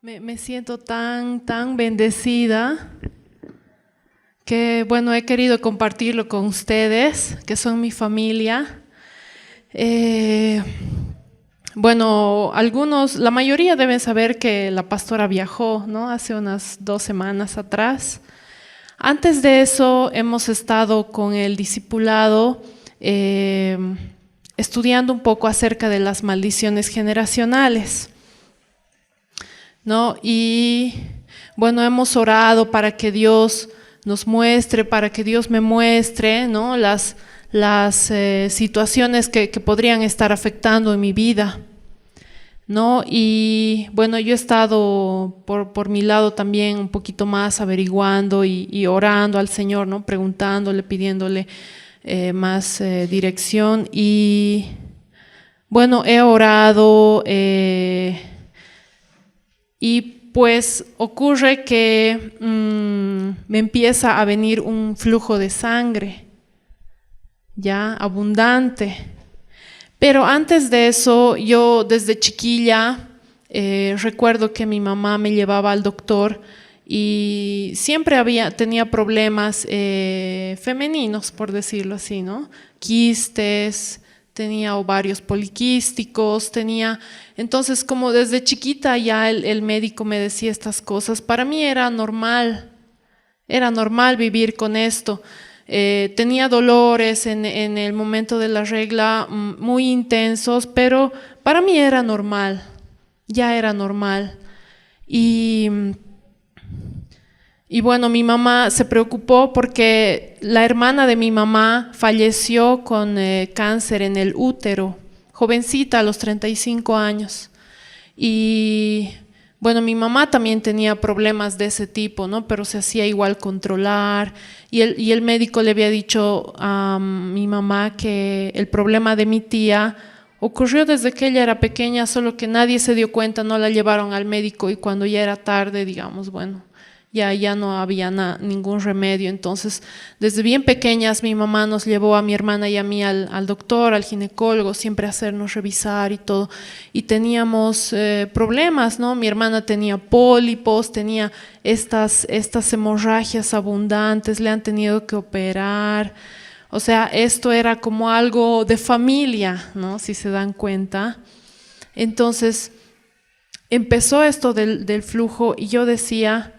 Me siento tan bendecida que, bueno, he querido compartirlo con ustedes, que son mi familia. Bueno, la mayoría deben saber que la pastora viajó, ¿no? Hace unas 2 semanas atrás. Antes de eso hemos estado con el discipulado estudiando un poco acerca de las maldiciones generacionales, ¿no? Y bueno, hemos orado para que Dios nos muestre, para que Dios me muestre, ¿no? las situaciones que podrían estar afectando en mi vida, ¿no? Y bueno, yo he estado por mi lado también un poquito más averiguando y orando al Señor, ¿no? Preguntándole, pidiéndole más dirección. Y bueno, he orado y pues ocurre que me empieza a venir un flujo de sangre ya abundante. Pero antes de eso, yo desde chiquilla recuerdo que mi mamá me llevaba al doctor y siempre tenía problemas femeninos, por decirlo así, ¿no? Quistes, tenía ovarios poliquísticos, entonces como desde chiquita ya el médico me decía estas cosas. Para mí era normal vivir con esto. Tenía dolores en el momento de la regla muy intensos, pero para mí era normal, ya era normal. Y bueno, mi mamá se preocupó porque la hermana de mi mamá falleció con cáncer en el útero, jovencita, a los 35 años. Y bueno, mi mamá también tenía problemas de ese tipo, ¿no? Pero se hacía igual controlar. Y el médico le había dicho a mi mamá que el problema de mi tía ocurrió desde que ella era pequeña, solo que nadie se dio cuenta, no la llevaron al médico y cuando ya era tarde, digamos, bueno, ya no había ningún remedio. Entonces, desde bien pequeñas mi mamá nos llevó a mi hermana y a mí al doctor, al ginecólogo, siempre a hacernos revisar y todo. Y teníamos problemas, ¿no? Mi hermana tenía pólipos, tenía estas hemorragias abundantes, le han tenido que operar. O sea, esto era como algo de familia, ¿no? Si se dan cuenta. Entonces, empezó esto del flujo y yo decía...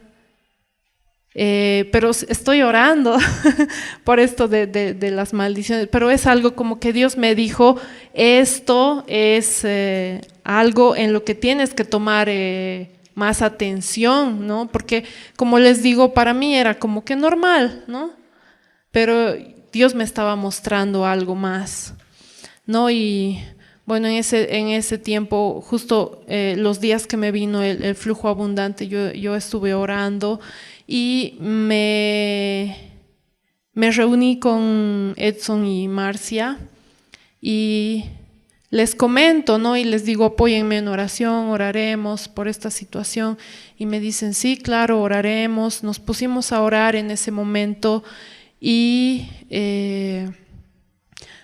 pero estoy orando por esto de las maldiciones, pero es algo como que Dios me dijo, esto es algo en lo que tienes que tomar más atención, ¿no? Porque como les digo, para mí era como que normal, ¿no? Pero Dios me estaba mostrando algo más, ¿no? Y bueno, en ese tiempo, justo los días que me vino el flujo abundante, yo estuve orando y me reuní con Edson y Marcia y les comento, ¿no? Y les digo, apóyenme en oración, oraremos por esta situación. Y me dicen, sí, claro, oraremos. Nos pusimos a orar en ese momento y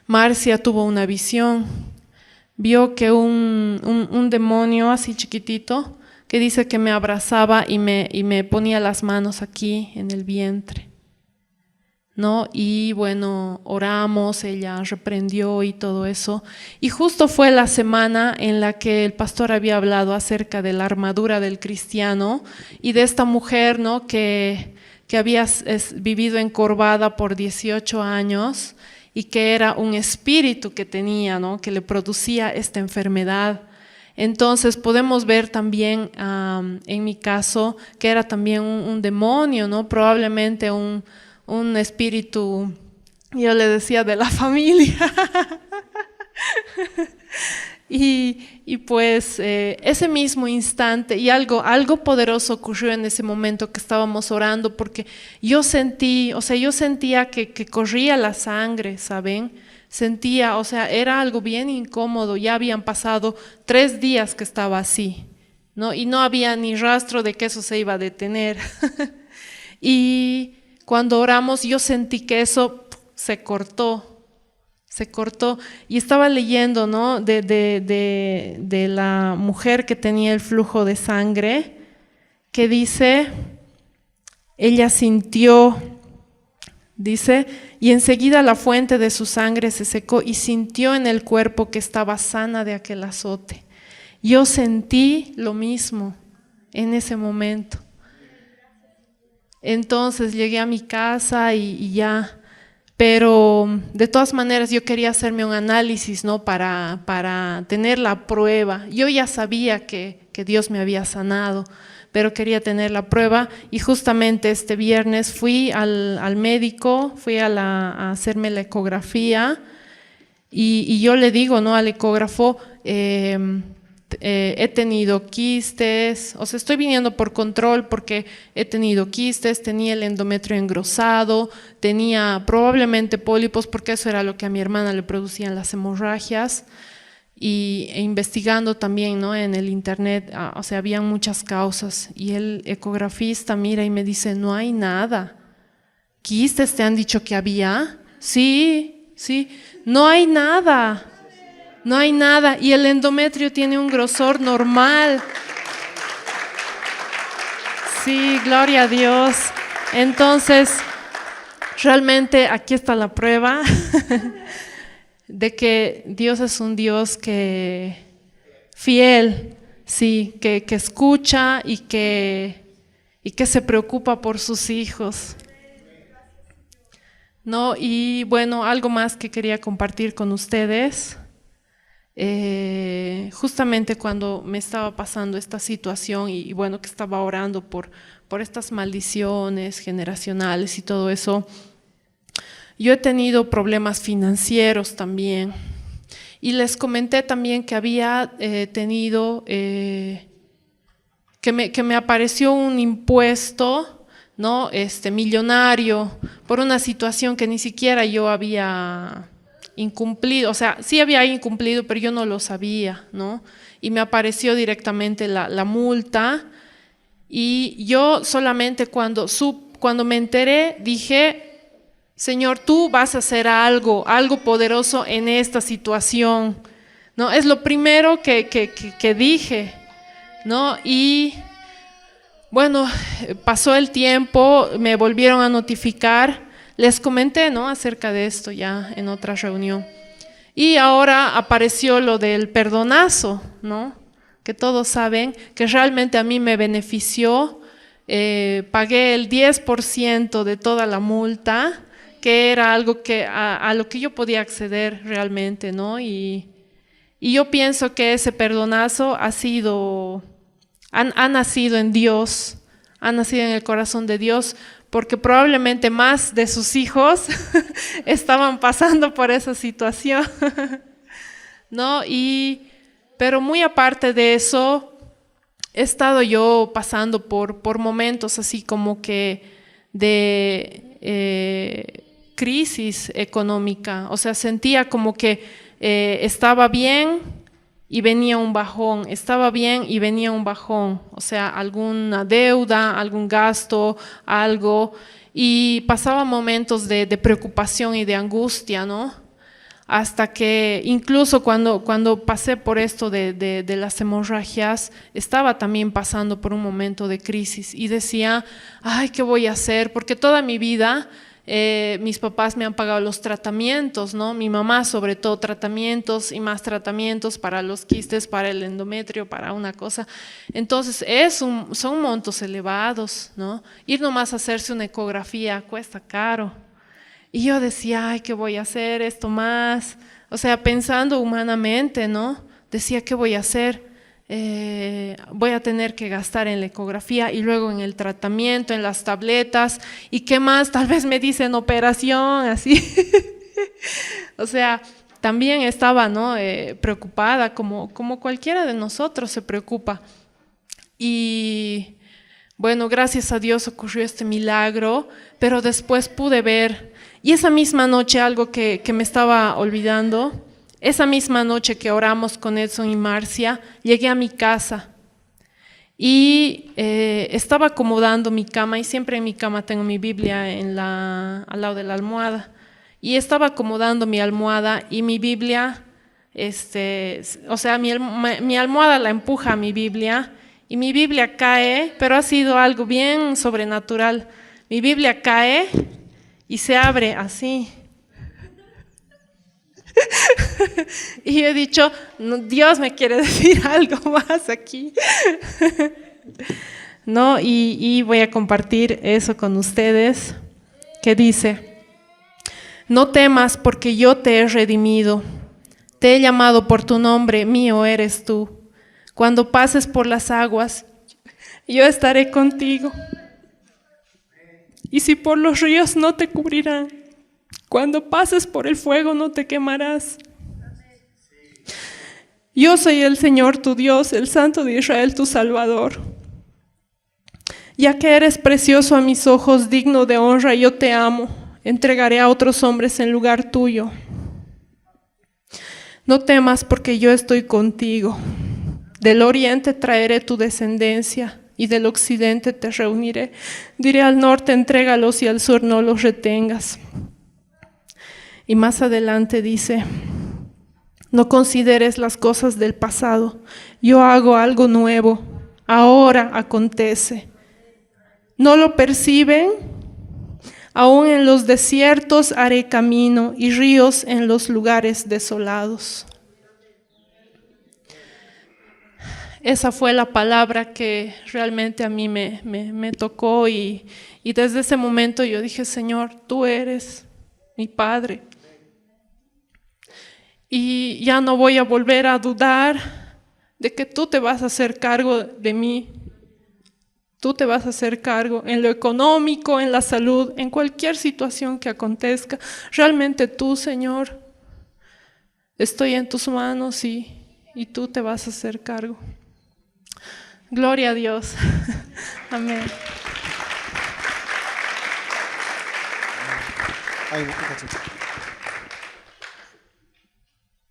Marcia tuvo una visión. Vio que un demonio así chiquitito que dice que me abrazaba y me ponía las manos aquí en el vientre, ¿no? Y bueno, oramos, ella reprendió y todo eso. Y justo fue la semana en la que el pastor había hablado acerca de la armadura del cristiano y de esta mujer, ¿no? que había vivido encorvada por 18 años y que era un espíritu que tenía, ¿no? Que le producía esta enfermedad. Entonces podemos ver también en mi caso que era también un demonio, ¿no? Probablemente un espíritu, yo le decía, de la familia. Y pues ese mismo instante y algo poderoso ocurrió en ese momento que estábamos orando, porque yo sentía que corría la sangre, ¿saben? Sentía, o sea, era algo bien incómodo. Ya habían pasado 3 días que estaba así, ¿no? Y no había ni rastro de que eso se iba a detener. Y cuando oramos yo sentí que eso se cortó y estaba leyendo, ¿no? de la mujer que tenía el flujo de sangre que dice, ella sintió, dice, y enseguida la fuente de su sangre se secó y sintió en el cuerpo que estaba sana de aquel azote. Yo sentí lo mismo en ese momento. Entonces llegué a mi casa y ya, pero de todas maneras yo quería hacerme un análisis, ¿no? Para tener la prueba. Yo ya sabía que Dios me había sanado, pero quería tener la prueba y justamente este viernes fui al médico, fui a hacerme la ecografía y yo le digo, ¿no? Al ecógrafo, he tenido quistes, o sea, estoy viniendo por control porque he tenido quistes, tenía el endometrio engrosado, tenía probablemente pólipos porque eso era lo que a mi hermana le producían las hemorragias e investigando también, ¿no? En el internet, o sea, habían muchas causas y el ecografista mira y me dice, no hay nada. ¿Quistes te han dicho que había? Sí, no hay nada. No hay nada y el endometrio tiene un grosor normal. Sí, gloria a Dios. Entonces, realmente aquí está la prueba de que Dios es un Dios que fiel, sí, que escucha y que se preocupa por sus hijos. ¿No? Y bueno, algo más que quería compartir con ustedes. Justamente cuando me estaba pasando esta situación y bueno, que estaba orando por estas maldiciones generacionales y todo eso, yo he tenido problemas financieros también y les comenté también que había tenido, que me apareció un impuesto, ¿no? Millonario por una situación que ni siquiera yo había incumplido, o sea, sí había incumplido, pero yo no lo sabía, ¿no? Y me apareció directamente la multa y yo solamente cuando me enteré dije, Señor, tú vas a hacer algo poderoso en esta situación, ¿no? Es lo primero que dije, ¿no? Y bueno, pasó el tiempo, me volvieron a notificar. Les comenté, ¿no? Acerca de esto ya en otra reunión. Y ahora apareció lo del perdonazo, ¿no? Que todos saben que realmente a mí me benefició. Pagué el 10% de toda la multa, que era algo que a lo que yo podía acceder realmente, ¿no? Y yo pienso que ese perdonazo ha nacido en Dios, ha nacido en el corazón de Dios, porque probablemente más de sus hijos estaban pasando por esa situación, ¿no? Pero muy aparte de eso, he estado yo pasando por momentos así como que de crisis económica, o sea, sentía como que estaba bien y venía un bajón, estaba bien y venía un bajón, o sea, alguna deuda, algún gasto, algo, y pasaba momentos de preocupación y de angustia, ¿no? Hasta que incluso cuando pasé por esto de las hemorragias, estaba también pasando por un momento de crisis y decía, ay, ¿qué voy a hacer? Porque toda mi vida mis papás me han pagado los tratamientos, ¿no? Mi mamá sobre todo tratamientos y más tratamientos para los quistes, para el endometrio, para una cosa. Entonces son montos elevados, ¿no? Ir nomás a hacerse una ecografía cuesta caro. Y yo decía, ay, ¿qué voy a hacer? Esto más. O sea, pensando humanamente, ¿no? Decía, ¿qué voy a hacer? Voy a tener que gastar en la ecografía y luego en el tratamiento, en las tabletas y qué más, tal vez me dicen operación, así. O sea, también estaba, ¿no? Preocupada, como cualquiera de nosotros se preocupa. Y bueno, gracias a Dios ocurrió este milagro, pero después pude ver, y esa misma noche, algo que me estaba olvidando, esa misma noche que oramos con Edson y Marcia, llegué a mi casa y estaba acomodando mi cama, y siempre en mi cama tengo mi Biblia al lado de la almohada, y estaba acomodando mi almohada y mi Biblia, o sea, mi almohada la empuja a mi Biblia y mi Biblia cae, pero ha sido algo bien sobrenatural. Mi Biblia cae y se abre así. Y he dicho, no, Dios me quiere decir algo más aquí. ¿No? Y voy a compartir eso con ustedes, que dice: no temas porque yo te he redimido, te he llamado por tu nombre, mío eres tú. Cuando pases por las aguas, yo estaré contigo. Y si por los ríos, no te cubrirán. Cuando pases por el fuego, no te quemarás. Yo soy el Señor tu Dios, el Santo de Israel tu Salvador. Ya que eres precioso a mis ojos, digno de honra, yo te amo. Entregaré a otros hombres en lugar tuyo. No temas porque yo estoy contigo. Del oriente traeré tu descendencia y del occidente te reuniré. Diré al norte, entrégalos, y al sur no los retengas. Y más adelante dice: no consideres las cosas del pasado. Yo hago algo nuevo. Ahora acontece. ¿No lo perciben? Aún en los desiertos haré camino y ríos en los lugares desolados. Esa fue la palabra que realmente a mí me tocó y desde ese momento yo dije: Señor, tú eres mi Padre. Y ya no voy a volver a dudar de que tú te vas a hacer cargo de mí. Tú te vas a hacer cargo en lo económico, en la salud, en cualquier situación que acontezca. Realmente tú, Señor, estoy en tus manos y tú te vas a hacer cargo. Gloria a Dios. Amén.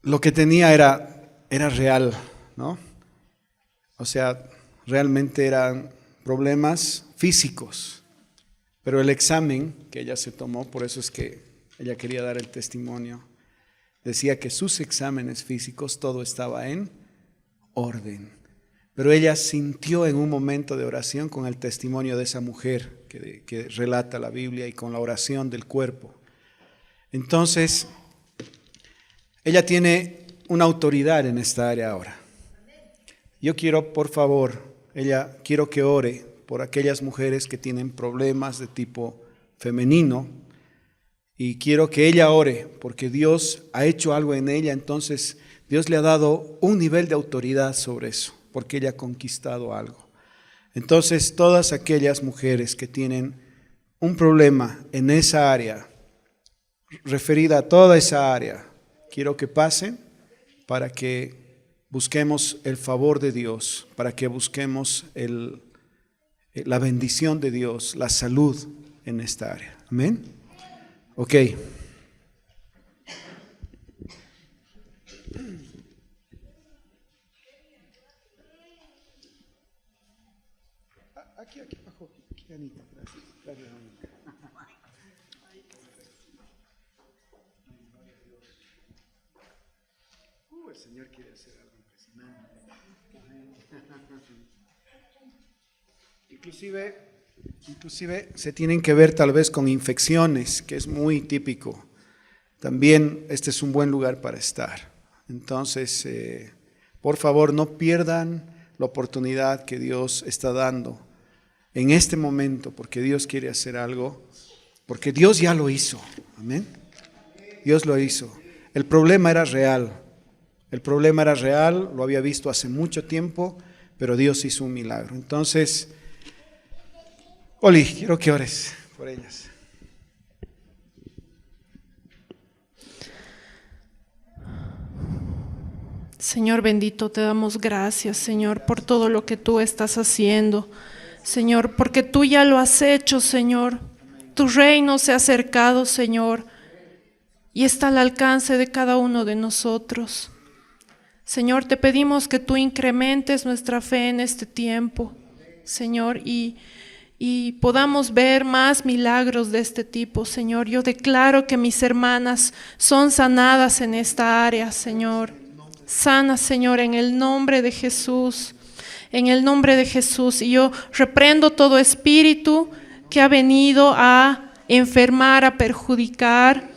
Lo que tenía era real, ¿no? O sea, realmente eran problemas físicos, pero el examen que ella se tomó, por eso es que ella quería dar el testimonio, decía que sus exámenes físicos todo estaba en orden. Pero ella sintió en un momento de oración, con el testimonio de esa mujer que relata la Biblia y con la oración del cuerpo. Entonces, ella tiene una autoridad en esta área ahora. Yo quiero, por favor, quiero que ore por aquellas mujeres que tienen problemas de tipo femenino, y quiero que ella ore porque Dios ha hecho algo en ella. Entonces Dios le ha dado un nivel de autoridad sobre eso, porque ella ha conquistado algo. Entonces, todas aquellas mujeres que tienen un problema en esa área, referida a toda esa área, quiero que pasen para que busquemos el favor de Dios, para que busquemos la bendición de Dios, la salud en esta área. Amén. Ok. Aquí abajo, aquí, Anita, gracias. Gracias, Anita. El Señor quiere hacer algo impresionante. Inclusive se tienen que ver tal vez con infecciones, que es muy típico. También este es un buen lugar para estar. Entonces, por favor, no pierdan la oportunidad que Dios está dando en este momento, porque Dios quiere hacer algo, porque Dios ya lo hizo. Amén. Dios lo hizo. El problema era real. Lo había visto hace mucho tiempo, pero Dios hizo un milagro. Entonces, Oli, quiero que ores por ellas. Señor bendito, te damos gracias, Señor, por todo lo que tú estás haciendo. Señor, porque tú ya lo has hecho, Señor. Tu reino se ha acercado, Señor, y está al alcance de cada uno de nosotros. Señor, te pedimos que tú incrementes nuestra fe en este tiempo, Señor, y podamos ver más milagros de este tipo, Señor. Yo declaro que mis hermanas son sanadas en esta área, Señor. Sana, Señor, en el nombre de Jesús. en el nombre de Jesús. Y yo reprendo todo espíritu que ha venido a enfermar, a perjudicar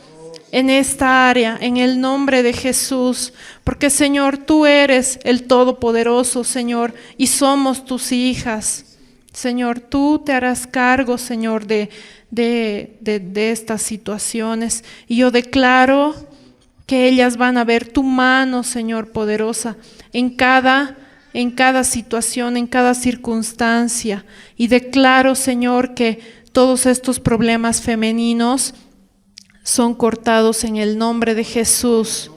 en esta área, en el nombre de Jesús. Porque, Señor, tú eres el Todopoderoso, Señor, y somos tus hijas. Señor, tú te harás cargo, Señor, de estas situaciones. Y yo declaro que ellas van a ver tu mano, Señor, poderosa en cada situación, en cada circunstancia. Y declaro, Señor, que todos estos problemas femeninos son cortados en el nombre de Jesús,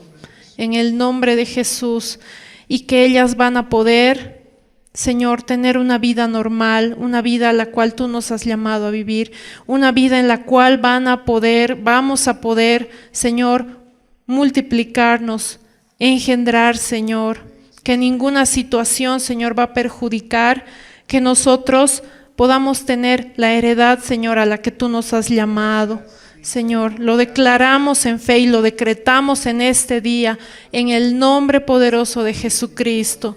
en el nombre de Jesús, y que ellas van a poder, Señor, tener una vida normal, una vida a la cual tú nos has llamado a vivir, una vida en la cual vamos a poder, Señor, multiplicarnos, engendrar, Señor, que ninguna situación, Señor, va a perjudicar que nosotros podamos tener la heredad, Señor, a la que tú nos has llamado. Señor, lo declaramos en fe y lo decretamos en este día, en el nombre poderoso de Jesucristo,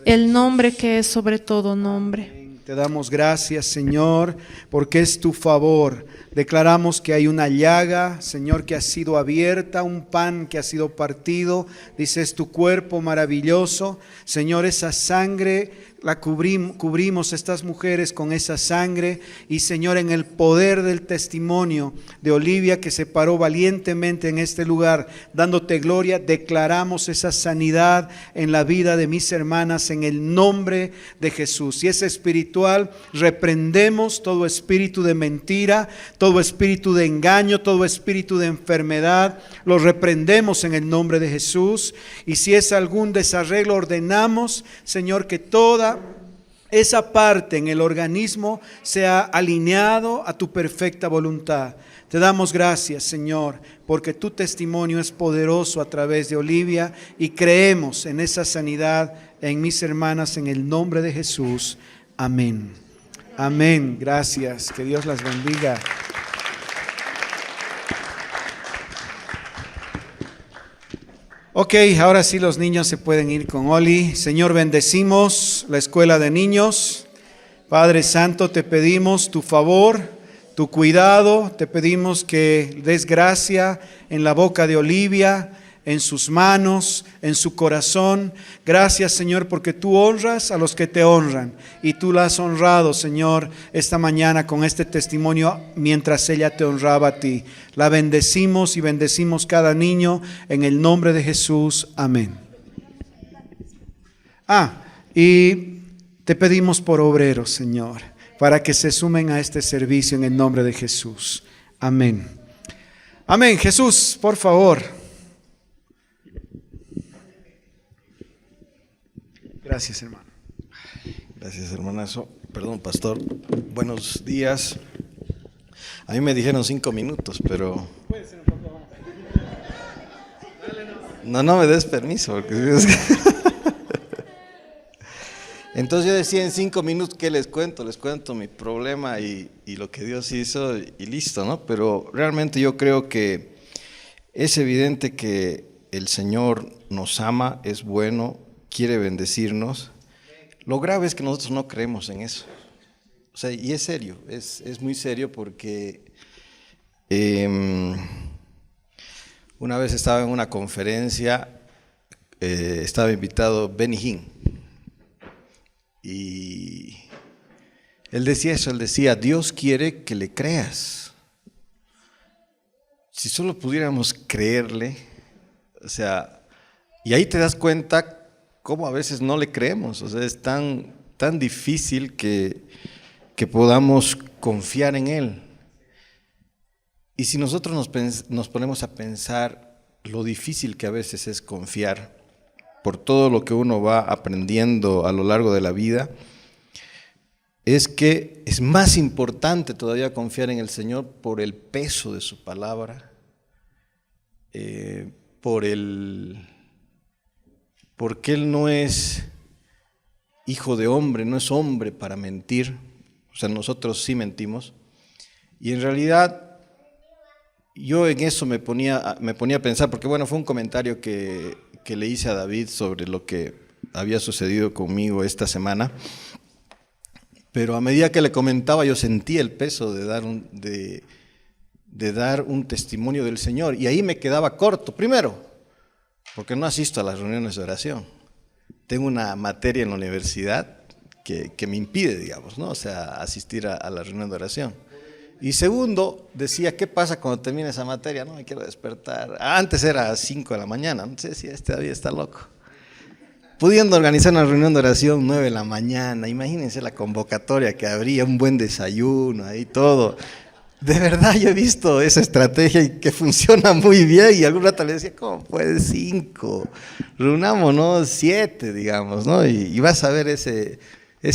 el nombre que es sobre todo nombre. Te damos gracias, Señor, porque es tu favor. Declaramos que hay una llaga, Señor, que ha sido abierta, un pan que ha sido partido. Dices tu cuerpo maravilloso. Señor, esa sangre la cubrimos estas mujeres con esa sangre. Y Señor, en el poder del testimonio de Olivia, que se paró valientemente en este lugar, dándote gloria, declaramos esa sanidad en la vida de mis hermanas en el nombre de Jesús. Si es espiritual, reprendemos todo espíritu de mentira, todo espíritu de engaño, todo espíritu de enfermedad, lo reprendemos en el nombre de Jesús. Y si es algún desarreglo, ordenamos, Señor, que toda esa parte en el organismo sea alineado a tu perfecta voluntad. Te damos gracias, Señor, porque tu testimonio es poderoso a través de Olivia y creemos en esa sanidad en mis hermanas en el nombre de Jesús. Amén. Amén. Gracias. Que Dios las bendiga. Ok, ahora sí los niños se pueden ir con Oli. Señor, bendecimos la escuela de niños. Padre Santo, te pedimos tu favor, tu cuidado. Te pedimos que des gracia en la boca de Olivia, en sus manos, en su corazón. Gracias, Señor, porque tú honras a los que te honran. Y tú la has honrado, Señor, esta mañana con este testimonio mientras ella te honraba a ti. La bendecimos y bendecimos cada niño en el nombre de Jesús. Amén. Y te pedimos por obreros, Señor, para que se sumen a este servicio en el nombre de Jesús. Amén. Amén. Jesús, por favor. Gracias, hermano. Gracias, hermanazo. Perdón, pastor. Buenos días. A mí me dijeron 5 minutos, pero... Puede ser un poco más. No me des permiso. Porque... Entonces yo decía en 5 minutos, ¿qué les cuento? Les cuento mi problema y lo que Dios hizo y listo, ¿no? Pero realmente yo creo que es evidente que el Señor nos ama, es bueno, quiere bendecirnos. Lo grave es que nosotros no creemos en eso. O sea, y es serio, es muy serio porque una vez estaba en una conferencia, estaba invitado Benny Hinn, y él decía eso, él decía, Dios quiere que le creas. Si solo pudiéramos creerle, o sea, y ahí te das cuenta cómo a veces no le creemos. O sea, es tan difícil que podamos confiar en Él. Y si nosotros nos ponemos a pensar lo difícil que a veces es confiar por todo lo que uno va aprendiendo a lo largo de la vida, es que es más importante todavía confiar en el Señor por el peso de su palabra, porque Él no es hijo de hombre, no es hombre para mentir. O sea, nosotros sí mentimos. Y en realidad, yo en eso me ponía a pensar, porque bueno, fue un comentario que le hice a David sobre lo que había sucedido conmigo esta semana, pero a medida que le comentaba yo sentía el peso de dar un testimonio del Señor, y ahí me quedaba corto. Primero, porque no asisto a las reuniones de oración. Tengo una materia en la universidad que me impide, digamos, ¿no? O sea, asistir a la reunión de oración. Y segundo, decía, ¿qué pasa cuando termine esa materia? No me quiero despertar. Antes era a las 5 de la mañana, no sé si todavía está loco. Pudiendo organizar una reunión de oración 9 de la mañana, imagínense la convocatoria que habría, un buen desayuno, ahí todo. De verdad yo he visto esa estrategia y que funciona muy bien, y algún rato le decía, ¿cómo puede 5? Reunámonos 7, digamos, ¿no? Y vas a ver ese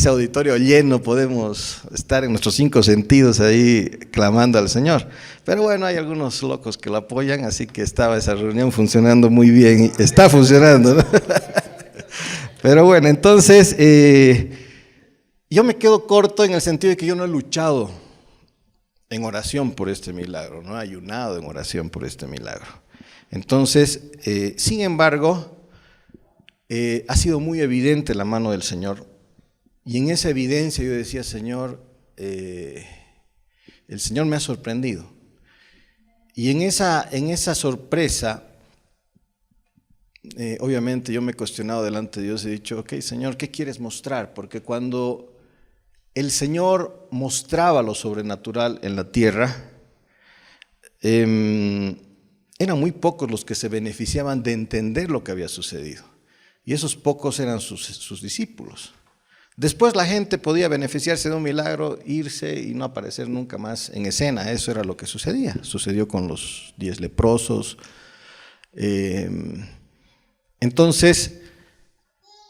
auditorio lleno, podemos estar en nuestros 5 sentidos ahí clamando al Señor. Pero bueno, hay algunos locos que lo apoyan, así que estaba esa reunión funcionando muy bien, y está funcionando, ¿no? Pero bueno, entonces yo me quedo corto en el sentido de que yo no he luchado en oración por este milagro, no he ayunado en oración por este milagro. Entonces, sin embargo, ha sido muy evidente la mano del Señor, y en esa evidencia yo decía, Señor, el Señor me ha sorprendido. Y en esa sorpresa, obviamente yo me he cuestionado delante de Dios y he dicho, ok, Señor, ¿qué quieres mostrar? Porque cuando el Señor mostraba lo sobrenatural en la tierra, eran muy pocos los que se beneficiaban de entender lo que había sucedido. Y esos pocos eran sus discípulos. Después la gente podía beneficiarse de un milagro, irse y no aparecer nunca más en escena. Eso era lo que sucedía. Sucedió con los 10 leprosos. Entonces,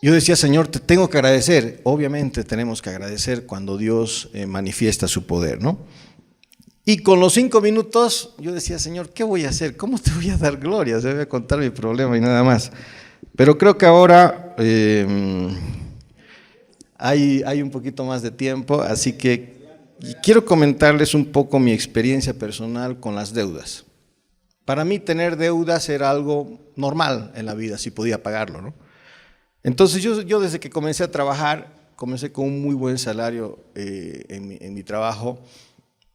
yo decía, Señor, te tengo que agradecer. Obviamente tenemos que agradecer cuando Dios manifiesta su poder, ¿no? Y con los 5 minutos, yo decía, Señor, ¿qué voy a hacer? ¿Cómo te voy a dar gloria? Se voy a contar mi problema y nada más. Pero creo que ahora hay un poquito más de tiempo, así que quiero comentarles un poco mi experiencia personal con las deudas. Para mí tener deudas era algo normal en la vida, si podía pagarlo, ¿no? Entonces yo desde que comencé a trabajar, comencé con un muy buen salario en mi trabajo.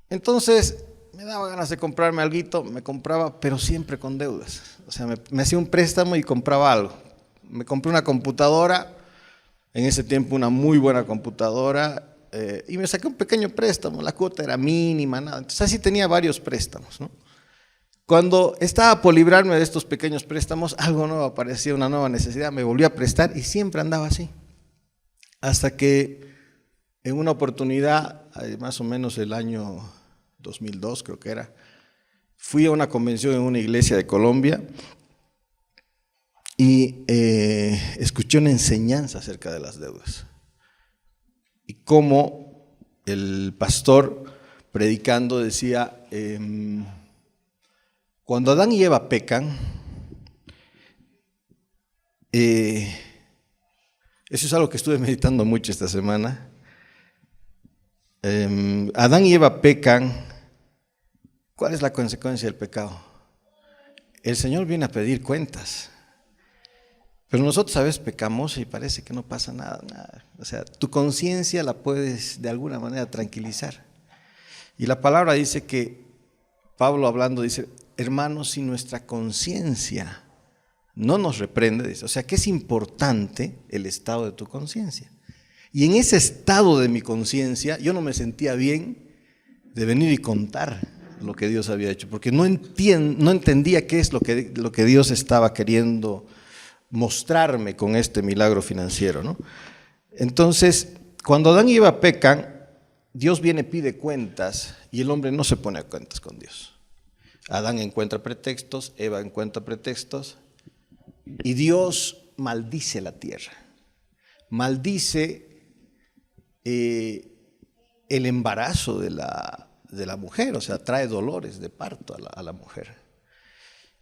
Entonces me daba ganas de comprarme alguito, me compraba, pero siempre con deudas. O sea, me hacía un préstamo y compraba algo. Me compré una computadora, en ese tiempo una muy buena computadora, y me saqué un pequeño préstamo, la cuota era mínima, nada. Entonces así tenía varios préstamos, ¿no? Cuando estaba por librarme de estos pequeños préstamos, algo nuevo aparecía, una nueva necesidad, me volví a prestar y siempre andaba así. Hasta que en una oportunidad, más o menos el año 2002 creo que era, fui a una convención en una iglesia de Colombia y escuché una enseñanza acerca de las deudas. Y cómo el pastor predicando decía, cuando Adán y Eva pecan, eso es algo que estuve meditando mucho esta semana. Adán y Eva pecan, ¿cuál es la consecuencia del pecado? El Señor viene a pedir cuentas. Pero nosotros a veces pecamos y parece que no pasa nada. O sea, tu conciencia la puedes de alguna manera tranquilizar. Y la palabra dice que, Pablo hablando dice, hermanos, si nuestra conciencia no nos reprende, dice, o sea que es importante el estado de tu conciencia. Y en ese estado de mi conciencia yo no me sentía bien de venir y contar lo que Dios había hecho, porque no entendía qué es lo que Dios estaba queriendo mostrarme con este milagro financiero, ¿no? Entonces, cuando Adán y Eva pecan, Dios viene, pide cuentas y el hombre no se pone a cuentas con Dios. Adán encuentra pretextos, Eva encuentra pretextos y Dios maldice la tierra, maldice el embarazo de la mujer, o sea, trae dolores de parto a la mujer.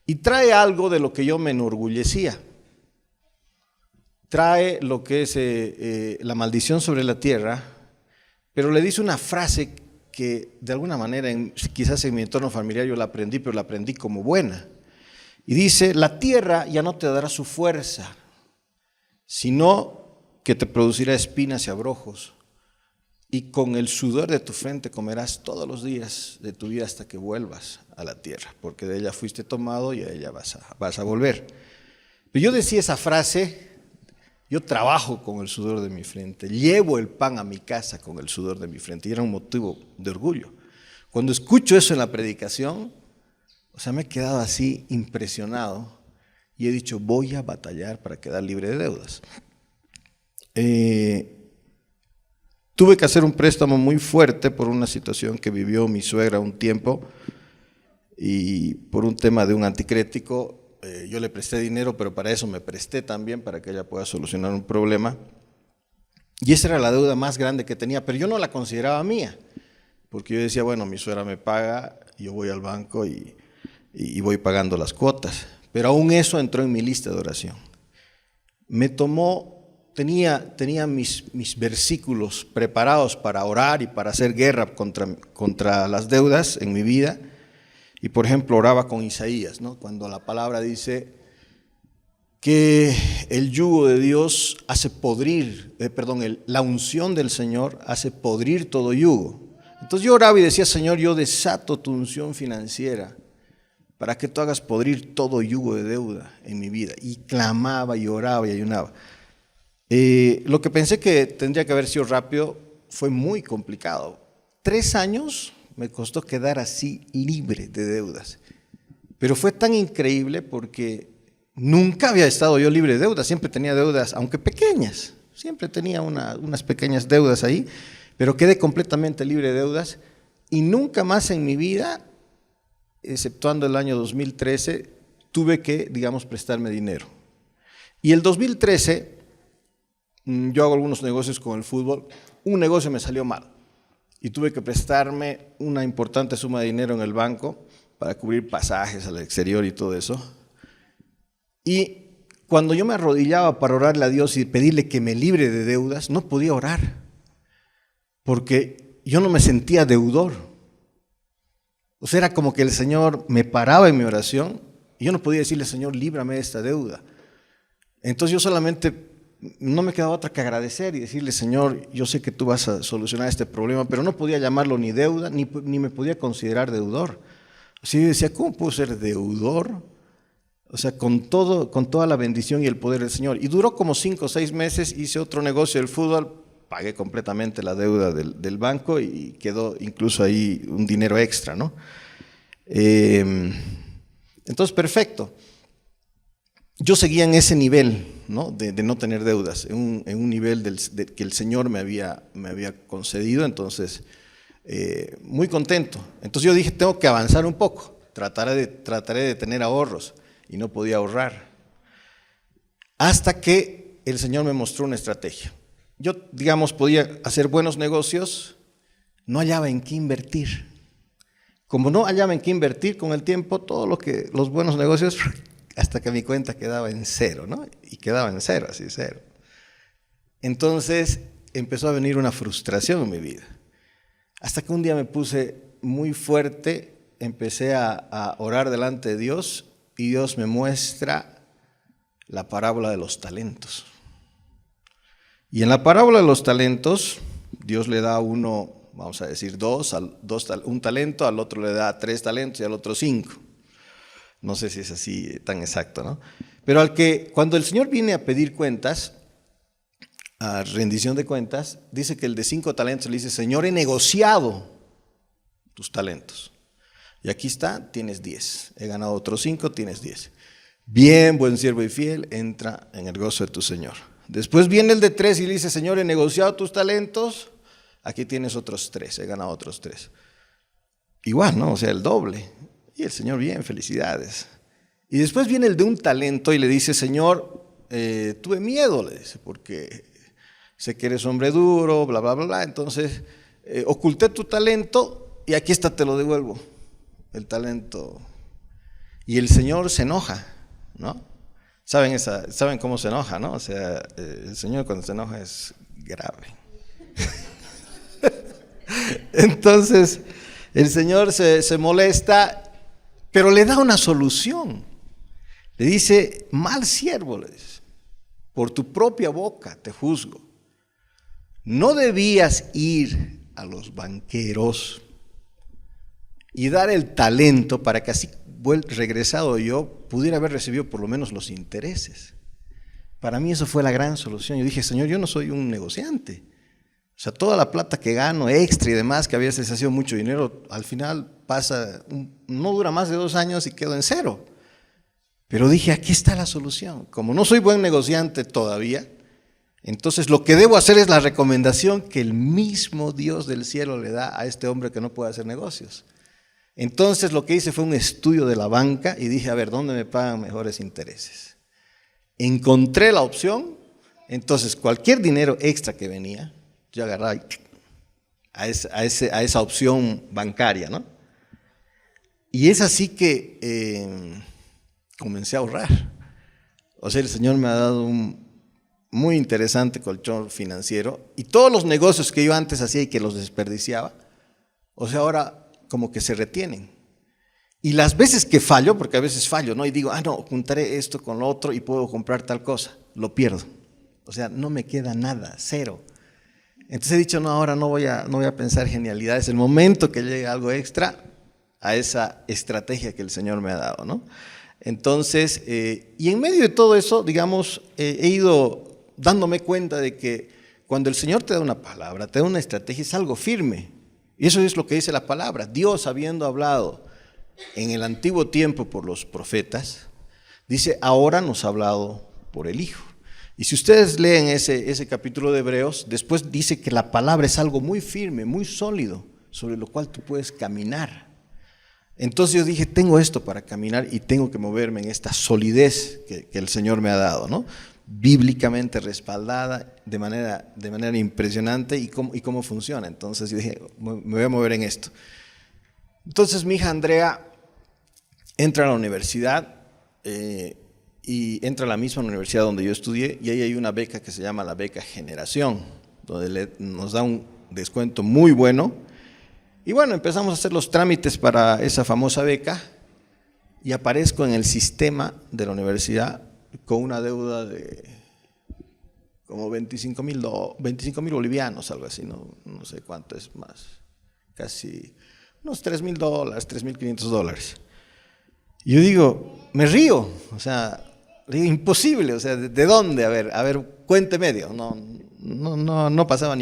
Y trae algo de lo que yo me enorgullecía. Trae lo que es la maldición sobre la tierra, pero le dice una frase que de alguna manera, quizás en mi entorno familiar yo la aprendí, pero la aprendí como buena. Y dice, la tierra ya no te dará su fuerza, sino que te producirá espinas y abrojos, y con el sudor de tu frente comerás todos los días de tu vida hasta que vuelvas a la tierra, porque de ella fuiste tomado y a ella vas a volver. Pero yo decía esa frase: yo trabajo con el sudor de mi frente, llevo el pan a mi casa con el sudor de mi frente, y era un motivo de orgullo. Cuando escucho eso en la predicación, o sea, me he quedado así impresionado y he dicho: voy a batallar para quedar libre de deudas. Tuve que hacer un préstamo muy fuerte por una situación que vivió mi suegra un tiempo, y por un tema de un anticrético. Yo le presté dinero, pero para eso me presté también, para que ella pueda solucionar un problema. Y esa era la deuda más grande que tenía, pero yo no la consideraba mía, porque yo decía: bueno, mi suegra me paga, yo voy al banco y voy pagando las cuotas. Pero aún eso entró en mi lista de oración. Me tomó... Tenía mis versículos preparados para orar y para hacer guerra contra las deudas en mi vida. Y por ejemplo, oraba con Isaías, ¿no? Cuando la palabra dice que el yugo de Dios hace podrir, la unción del Señor hace podrir todo yugo. Entonces yo oraba y decía: Señor, yo desato tu unción financiera para que tú hagas podrir todo yugo de deuda en mi vida. Y clamaba y oraba y ayunaba. Lo que pensé que tendría que haber sido rápido fue muy complicado. 3 años me costó quedar así libre de deudas. Pero fue tan increíble porque nunca había estado yo libre de deudas. Siempre tenía deudas, aunque pequeñas. Siempre tenía unas pequeñas deudas ahí, pero quedé completamente libre de deudas. Y nunca más en mi vida, exceptuando el año 2013, tuve que, digamos, prestarme dinero. Y el 2013... yo hago algunos negocios con el fútbol. Un negocio me salió mal y tuve que prestarme una importante suma de dinero en el banco para cubrir pasajes al exterior y todo eso. Y cuando yo me arrodillaba para orarle a Dios y pedirle que me libre de deudas, no podía orar, porque yo no me sentía deudor. O sea, era como que el Señor me paraba en mi oración y yo no podía decirle: Señor, líbrame de esta deuda. Entonces yo solamente... no me quedaba otra que agradecer y decirle: Señor, yo sé que tú vas a solucionar este problema, pero no podía llamarlo ni deuda, ni me podía considerar deudor. Así yo decía: ¿cómo puedo ser deudor? O sea, con toda la bendición y el poder del Señor. Y duró como 5 o 6 meses, hice otro negocio del fútbol, pagué completamente la deuda del banco y quedó incluso ahí un dinero extra, ¿no? Entonces, perfecto. Yo seguía en ese nivel, ¿no? De no tener deudas, en un nivel que el Señor me había concedido. Entonces, muy contento. Entonces yo dije: tengo que avanzar un poco, trataré de tener ahorros, y no podía ahorrar. Hasta que el Señor me mostró una estrategia. Yo, digamos, podía hacer buenos negocios, no hallaba en qué invertir. Como no hallaba en qué invertir, con el tiempo, los buenos negocios... hasta que mi cuenta quedaba en 0, ¿no? Y quedaba en 0, así 0. Entonces empezó a venir una frustración en mi vida. Hasta que un día me puse muy fuerte, empecé a orar delante de Dios, y Dios me muestra la parábola de los talentos. Y en la parábola de los talentos, Dios le da a uno, vamos a decir, un talento, al otro le da 3 talentos y al otro 5. No sé si es así tan exacto, ¿no? Pero cuando el Señor viene a pedir cuentas, a rendición de cuentas, dice que el de 5 talentos le dice: Señor, he negociado tus talentos. Y aquí está, tienes 10. He ganado otros 5, tienes 10. Bien, buen siervo y fiel, entra en el gozo de tu Señor. Después viene el de 3 y le dice: Señor, he negociado tus talentos. Aquí tienes otros 3, he ganado otros 3. Igual, ¿no? O sea, el doble. Y el Señor, bien, felicidades. Y después viene el de un talento y le dice: Señor, tuve miedo, le dice, porque sé que eres hombre duro, bla, bla, bla, bla. Entonces, oculté tu talento y aquí está, te lo devuelvo, el talento. Y el Señor se enoja, ¿no? ¿Saben cómo se enoja, no? O sea, el Señor cuando se enoja es grave. Entonces, el Señor se molesta, pero le da una solución. Le dice: mal siervo, le dice. por tu propia boca te juzgo. No debías ir a los banqueros y dar el talento para que así regresado yo pudiera haber recibido por lo menos los intereses. Para mí eso fue la gran solución. Yo dije, Señor, yo no soy un negociante. O sea, toda la plata que gano extra y demás, que a veces ha sido mucho dinero, al final pasa, no dura más de 2 años y quedo en cero. Pero dije, aquí está la solución. Como no soy buen negociante todavía, entonces lo que debo hacer es la recomendación que el mismo Dios del cielo le da a este hombre que no puede hacer negocios. Entonces lo que hice fue un estudio de la banca y dije, a ver, ¿dónde me pagan mejores intereses? Encontré la opción, entonces cualquier dinero extra que venía, yo agarraba a esa opción bancaria, ¿no? Y es así que comencé a ahorrar. O sea, el Señor me ha dado un muy interesante colchón financiero y todos los negocios que yo antes hacía y que los desperdiciaba, o sea, ahora como que se retienen. Y las veces que fallo, porque a veces fallo, ¿no? Y digo, no, juntaré esto con lo otro y puedo comprar tal cosa, lo pierdo. O sea, no me queda nada, cero. Entonces he dicho, no, ahora no voy a pensar genialidades. El momento que llegue algo extra a esa estrategia que el Señor me ha dado, ¿no? Entonces, y en medio de todo eso, digamos, he ido dándome cuenta de que cuando el Señor te da una palabra, te da una estrategia, es algo firme. Y eso es lo que dice la palabra. Dios, habiendo hablado en el antiguo tiempo por los profetas, dice, ahora nos ha hablado por el Hijo. Y si ustedes leen ese capítulo de Hebreos, después dice que la palabra es algo muy firme, muy sólido, sobre lo cual tú puedes caminar. Entonces yo dije, tengo esto para caminar y tengo que moverme en esta solidez que el Señor me ha dado, ¿no? Bíblicamente respaldada de manera impresionante y cómo funciona. Entonces yo dije, me voy a mover en esto. Entonces mi hija Andrea entra a la universidad y entra a la misma universidad donde yo estudié y ahí hay una beca que se llama la beca Generación, donde nos da un descuento muy bueno. Y bueno, empezamos a hacer los trámites para esa famosa beca y aparezco en el sistema de la universidad con una deuda de como 25,000 bolivianos, algo así, no sé cuánto es más, casi unos $3,000, $3,500. Y yo digo, me río, o sea, digo, imposible, o sea, ¿de dónde? A ver, cuente medio, no pasaba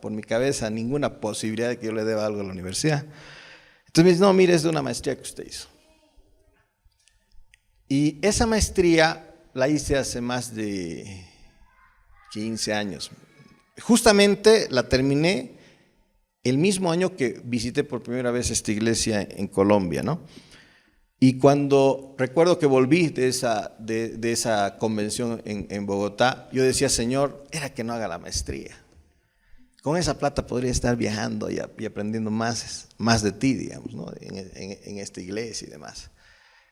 por mi cabeza ninguna posibilidad de que yo le deba algo a la universidad. Entonces me dice, no, mire, es de una maestría que usted hizo. Y esa maestría la hice hace más de 15 años. Justamente la terminé el mismo año que visité por primera vez esta iglesia en Colombia, ¿no? Y cuando recuerdo que volví de esa convención en Bogotá, yo decía, Señor, era que no haga la maestría. Con esa plata podría estar viajando y aprendiendo más de ti, digamos, ¿no? en esta iglesia y demás.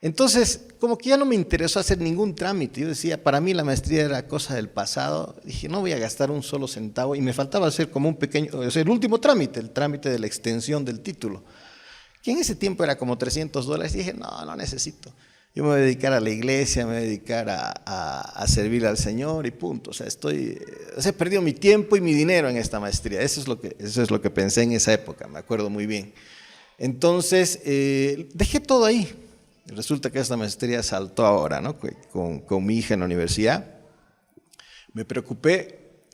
Entonces, como que ya no me interesó hacer ningún trámite. Yo decía, para mí la maestría era cosa del pasado. Dije, no voy a gastar un solo centavo. Y me faltaba hacer como un pequeño, o sea, el último trámite, el trámite de la extensión del título, que en ese tiempo era como $300. Dije, no necesito. Yo me voy a dedicar a la iglesia, me voy a dedicar a servir al Señor y punto. O sea, he perdido mi tiempo y mi dinero en esta maestría. Eso es lo que pensé en esa época, me acuerdo muy bien. Entonces, dejé todo ahí. Resulta que esta maestría saltó ahora, ¿no? Con mi hija en la universidad. Me preocupé.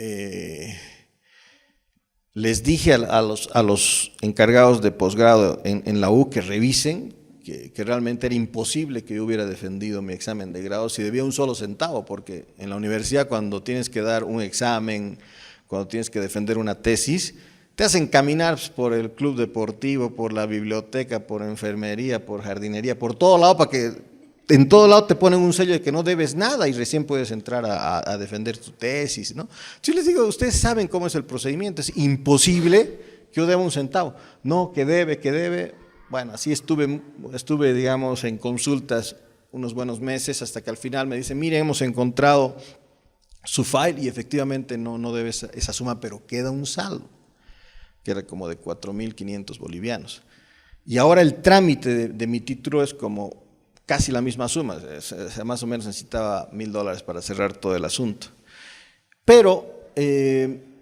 Les dije a los encargados de posgrado en la U que revisen, que realmente era imposible que yo hubiera defendido mi examen de grado si debía un solo centavo, porque en la universidad cuando tienes que dar un examen, cuando tienes que defender una tesis, te hacen caminar por el club deportivo, por la biblioteca, por enfermería, por jardinería, por todo lado, para que en todo lado te ponen un sello de que no debes nada y recién puedes entrar a defender tu tesis, ¿no? Yo les digo, ustedes saben cómo es el procedimiento, es imposible que yo deba un centavo. No, que debe. Bueno, así estuve, digamos, en consultas unos buenos meses hasta que al final me dicen, mire, hemos encontrado su file y efectivamente no debe esa suma, pero queda un saldo, que era como de 4,500 bolivianos. Y ahora el trámite de mi título es como casi la misma suma, o sea, más o menos necesitaba $1,000 para cerrar todo el asunto. Pero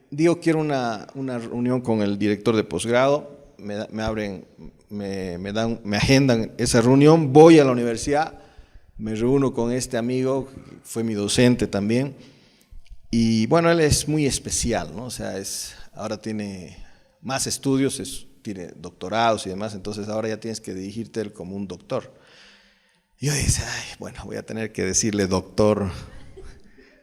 digo, quiero una reunión con el director de posgrado, me agendan esa reunión, voy a la universidad, me reúno con este amigo, fue mi docente también, y bueno, él es muy especial, ¿no? O sea, ahora tiene más estudios, tiene doctorados y demás, entonces ahora ya tienes que dirigirte él como un doctor. Y yo dije, ay, bueno, voy a tener que decirle doctor,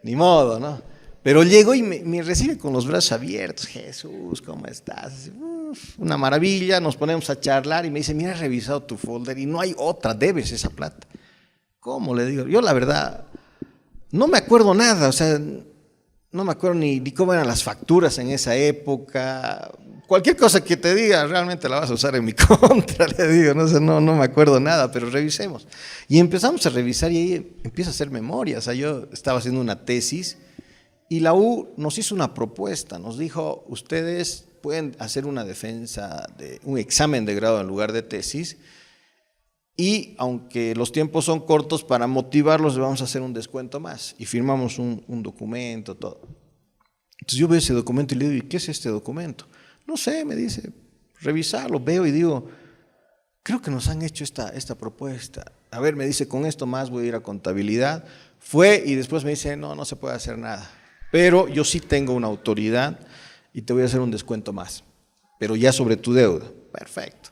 ni modo, ¿no? Pero llego y me recibe con los brazos abiertos. Jesús, ¿cómo estás? Uf, una maravilla, nos ponemos a charlar y me dice, mira, he revisado tu folder y no hay otra, debes esa plata. ¿Cómo? Le digo, yo la verdad no me acuerdo nada, o sea, no me acuerdo ni cómo eran las facturas en esa época. Cualquier cosa que te diga realmente la vas a usar en mi contra, le digo, no me acuerdo nada, pero revisemos. Y empezamos a revisar y ahí empiezo a hacer memoria. O sea, yo estaba haciendo una tesis y la U nos hizo una propuesta, nos dijo, ustedes pueden hacer una defensa, un examen de grado en lugar de tesis, y aunque los tiempos son cortos, para motivarlos les vamos a hacer un descuento más. Y firmamos un documento, todo. Entonces yo veo ese documento y le digo, ¿y qué es este documento? No sé, me dice, revisarlo, veo y digo, creo que nos han hecho esta propuesta. A ver, me dice, con esto más voy a ir a contabilidad. Fue y después me dice, no se puede hacer nada. Pero yo sí tengo una autoridad y te voy a hacer un descuento más, pero ya sobre tu deuda. Perfecto.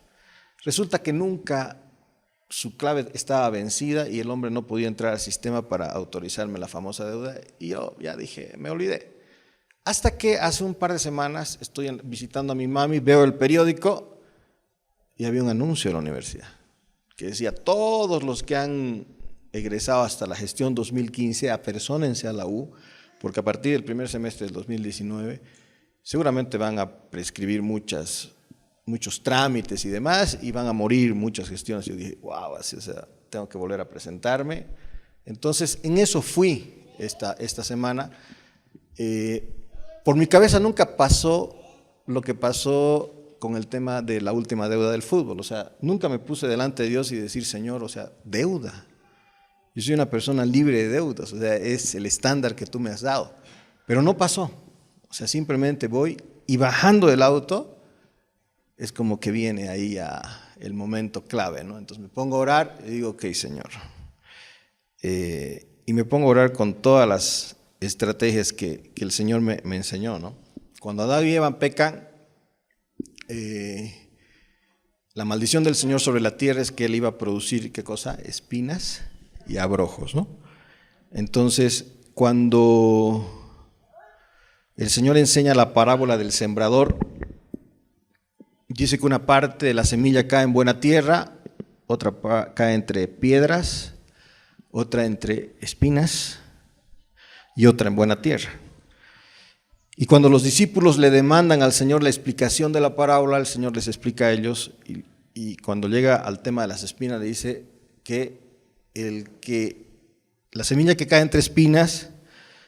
Resulta que nunca su clave estaba vencida y el hombre no podía entrar al sistema para autorizarme la famosa deuda y yo ya dije, me olvidé. Hasta que hace un par de semanas estoy visitando a mi mami, veo el periódico y había un anuncio en la universidad que decía, todos los que han egresado hasta la gestión 2015, apersónense a la U, porque a partir del primer semestre del 2019 seguramente van a prescribir muchos trámites y demás y van a morir muchas gestiones. Yo dije, wow, así, o sea, tengo que volver a presentarme. Entonces, en eso fui esta semana. Por mi cabeza nunca pasó lo que pasó con el tema de la última deuda del fútbol. O sea, nunca me puse delante de Dios y decir, Señor, o sea, deuda. Yo soy una persona libre de deudas, o sea, es el estándar que tú me has dado. Pero no pasó. O sea, simplemente voy y bajando del auto, es como que viene ahí el momento clave, ¿no? Entonces me pongo a orar y digo, ok, Señor. Y me pongo a orar con todas las estrategias que el Señor me enseñó, ¿no? Cuando Adán y Eva pecan, la maldición del Señor sobre la tierra es que Él iba a producir, ¿qué cosa? Espinas y abrojos, ¿no? Entonces, cuando el Señor enseña la parábola del sembrador, dice que una parte de la semilla cae en buena tierra, otra cae entre piedras, otra entre espinas y otra en buena tierra. Y cuando los discípulos le demandan al Señor la explicación de la parábola, el Señor les explica a ellos y cuando llega al tema de las espinas le dice que la semilla que cae entre espinas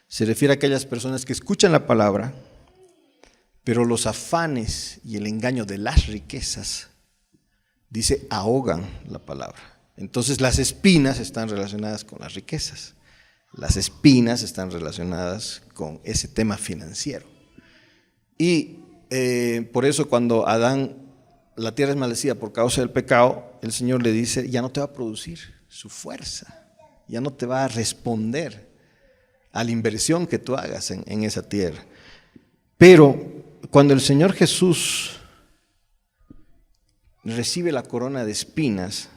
se refiere a aquellas personas que escuchan la palabra, pero los afanes y el engaño de las riquezas, dice, ahogan la palabra. Entonces las espinas están relacionadas con las riquezas. Las espinas están relacionadas con ese tema financiero. Y por eso cuando la tierra es maldecida por causa del pecado, el Señor le dice, ya no te va a producir su fuerza, ya no te va a responder a la inversión que tú hagas en esa tierra. Pero cuando el Señor Jesús recibe la corona de espinas,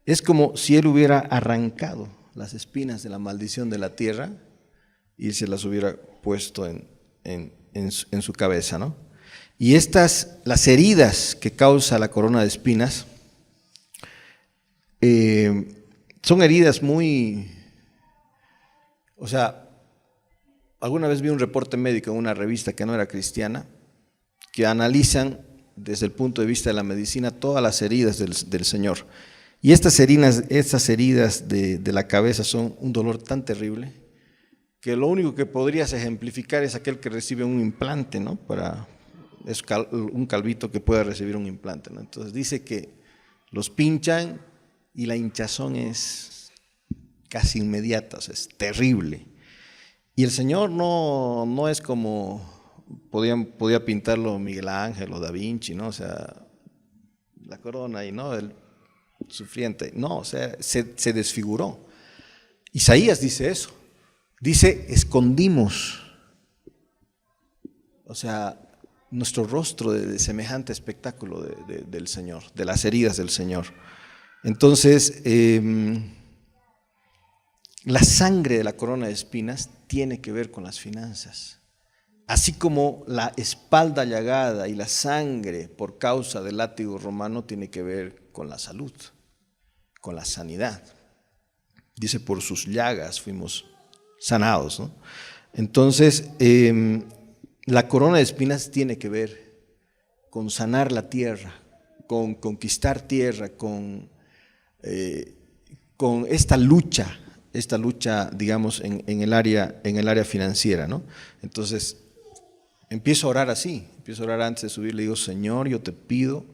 es como si Él hubiera arrancado las espinas de la maldición de la tierra y se las hubiera puesto en su cabeza, ¿no? Y las heridas que causa la corona de espinas, son heridas o sea, alguna vez vi un reporte médico en una revista que no era cristiana, que analizan desde el punto de vista de la medicina todas las heridas del Señor. Y estas heridas de la cabeza son un dolor tan terrible que lo único que podrías ejemplificar es aquel que recibe un implante, ¿no? Es un calvito que puede recibir un implante, ¿no? Entonces dice que los pinchan y la hinchazón es casi inmediata, o sea, es terrible. Y el Señor no es como podía pintarlo Miguel Ángel o Da Vinci, ¿no? O sea, la corona y no, el sufriente, no, o sea, se desfiguró. Isaías dice eso, dice, escondimos, o sea, nuestro rostro de semejante espectáculo del Señor, de las heridas del Señor. Entonces, la sangre de la corona de espinas tiene que ver con las finanzas. Así como la espalda llagada y la sangre por causa del látigo romano tiene que ver con la salud, con la sanidad. Dice, por sus llagas fuimos sanados, ¿no? Entonces, la corona de espinas tiene que ver con sanar la tierra, con conquistar tierra, con esta lucha, digamos, en el área financiera, ¿no? Entonces, empiezo a orar así, empiezo a orar antes de subir, le digo, Señor, yo te pido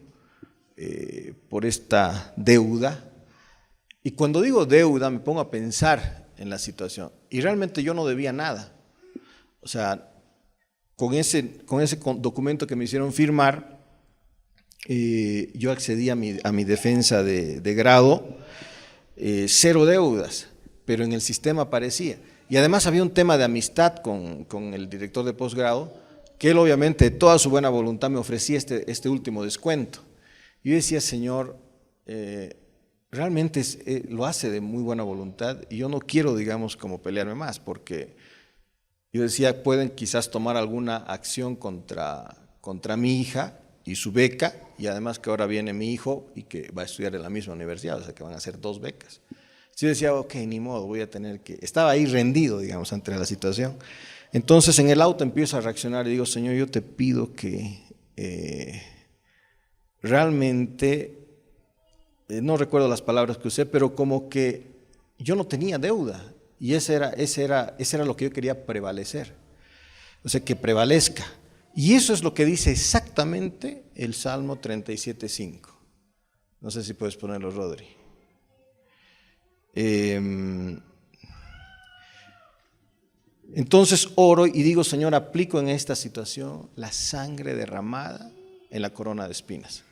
por esta deuda. Y cuando digo deuda, me pongo a pensar en la situación. Y realmente yo no debía nada. O sea, con ese documento que me hicieron firmar, yo accedí a mi defensa de grado, 0 deudas, pero en el sistema aparecía. Y además había un tema de amistad con el director de posgrado, que él obviamente de toda su buena voluntad me ofrecía este último descuento. Yo decía, Señor, realmente lo hace de muy buena voluntad y yo no quiero, digamos, como pelearme más, porque yo decía, pueden quizás tomar alguna acción contra mi hija y su beca, y además que ahora viene mi hijo y que va a estudiar en la misma universidad, o sea que van a ser 2 becas. Yo decía, ok, ni modo, voy a tener que… Estaba ahí rendido, digamos, ante la situación. Entonces en el auto empiezo a reaccionar y digo, Señor, yo te pido que realmente… no recuerdo las palabras que usé, pero como que yo no tenía deuda y ese era lo que yo quería prevalecer, o sea, que prevalezca. Y eso es lo que dice exactamente el Salmo 37:5. No sé si puedes ponerlo, Rodri. Entonces oro y digo, Señor, aplico en esta situación la sangre derramada en la corona de espinas.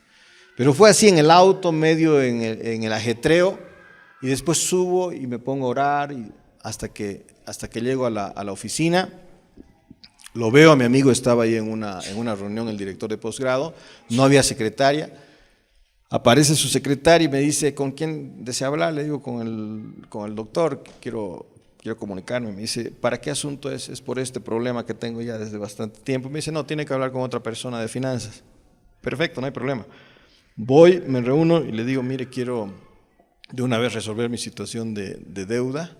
Pero fue así en el auto, medio en el ajetreo, y después subo y me pongo a orar y hasta que llego a la oficina. Lo veo a mi amigo, estaba ahí en una reunión, el director de posgrado, no había secretaria. Aparece su secretaria y me dice, ¿con quién desea hablar? Le digo, con el doctor, quiero comunicarme. Me dice, ¿para qué asunto es? Es por este problema que tengo ya desde bastante tiempo. Me dice, no, tiene que hablar con otra persona de finanzas. Perfecto, no hay problema. Voy, me reúno y le digo, mire, quiero de una vez resolver mi situación de deuda.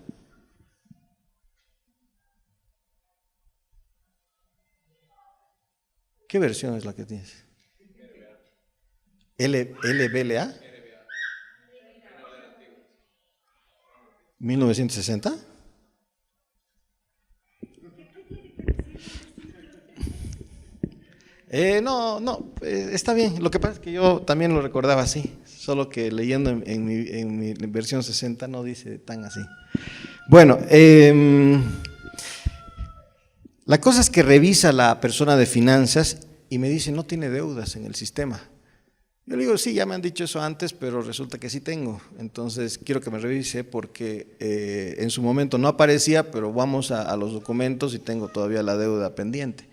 ¿Qué versión es la que tienes? ¿LBLA? ¿1960? No, está bien. Lo que pasa es que yo también lo recordaba así, solo que leyendo en mi versión 60 no dice tan así. Bueno, la cosa es que revisa la persona de finanzas y me dice, no tiene deudas en el sistema. Yo le digo, sí, ya me han dicho eso antes, pero resulta que sí tengo. Entonces quiero que me revise porque en su momento no aparecía, pero vamos a los documentos y tengo todavía la deuda pendiente.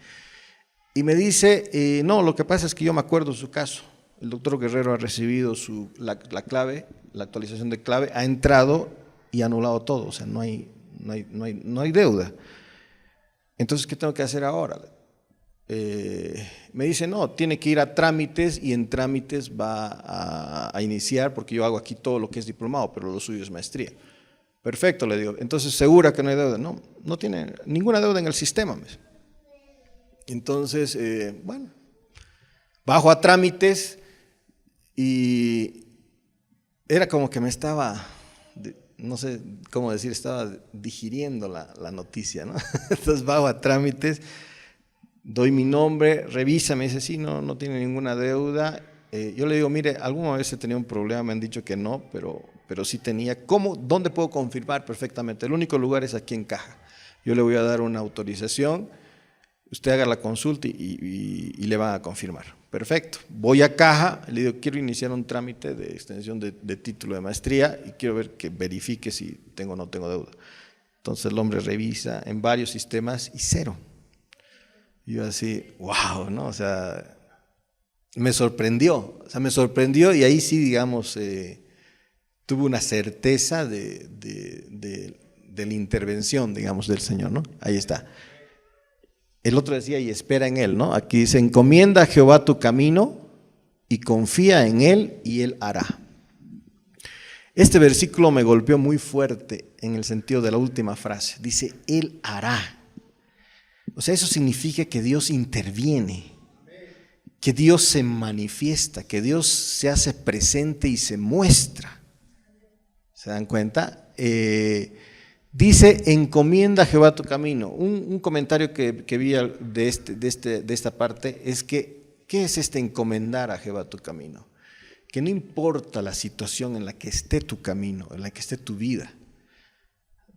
Y me dice, no, lo que pasa es que yo me acuerdo de su caso. El doctor Guerrero ha recibido la clave, la actualización de clave, ha entrado y ha anulado todo, o sea, no hay deuda. Entonces, ¿qué tengo que hacer ahora? Me dice, no, tiene que ir a trámites y en trámites va a iniciar, porque yo hago aquí todo lo que es diplomado, pero lo suyo es maestría. Perfecto, le digo. Entonces, ¿segura que no hay deuda? No tiene ninguna deuda en el sistema. Entonces, bueno, bajo a trámites y era como que me estaba, no sé cómo decir, estaba digiriendo la noticia, ¿no? Entonces bajo a trámites, doy mi nombre, revisa, me dice, sí, no tiene ninguna deuda. Yo le digo, mire, alguna vez he tenido un problema, me han dicho que no, pero pero sí tenía. ¿Dónde puedo confirmar perfectamente? El único lugar es aquí en Caja. Yo le voy a dar una autorización, usted haga la consulta y le van a confirmar. Perfecto. Voy a Caja, le digo, quiero iniciar un trámite de extensión de título de maestría y quiero ver que verifique si tengo o no tengo deuda. Entonces el hombre revisa en varios sistemas y cero. Y yo así, wow, ¿no? O sea, me sorprendió y ahí sí, digamos, tuve una certeza de la intervención, digamos, del Señor, ¿no? Ahí está. El otro decía, y espera en Él, ¿no? Aquí dice, encomienda a Jehová tu camino y confía en Él y Él hará. Este versículo me golpeó muy fuerte en el sentido de la última frase. Dice, Él hará. O sea, eso significa que Dios interviene, que Dios se manifiesta, que Dios se hace presente y se muestra. ¿Se dan cuenta? Dice, encomienda a Jehová tu camino. Un comentario que vi de esta parte es que, ¿qué es este encomendar a Jehová tu camino? Que no importa la situación en la que esté tu camino, en la que esté tu vida.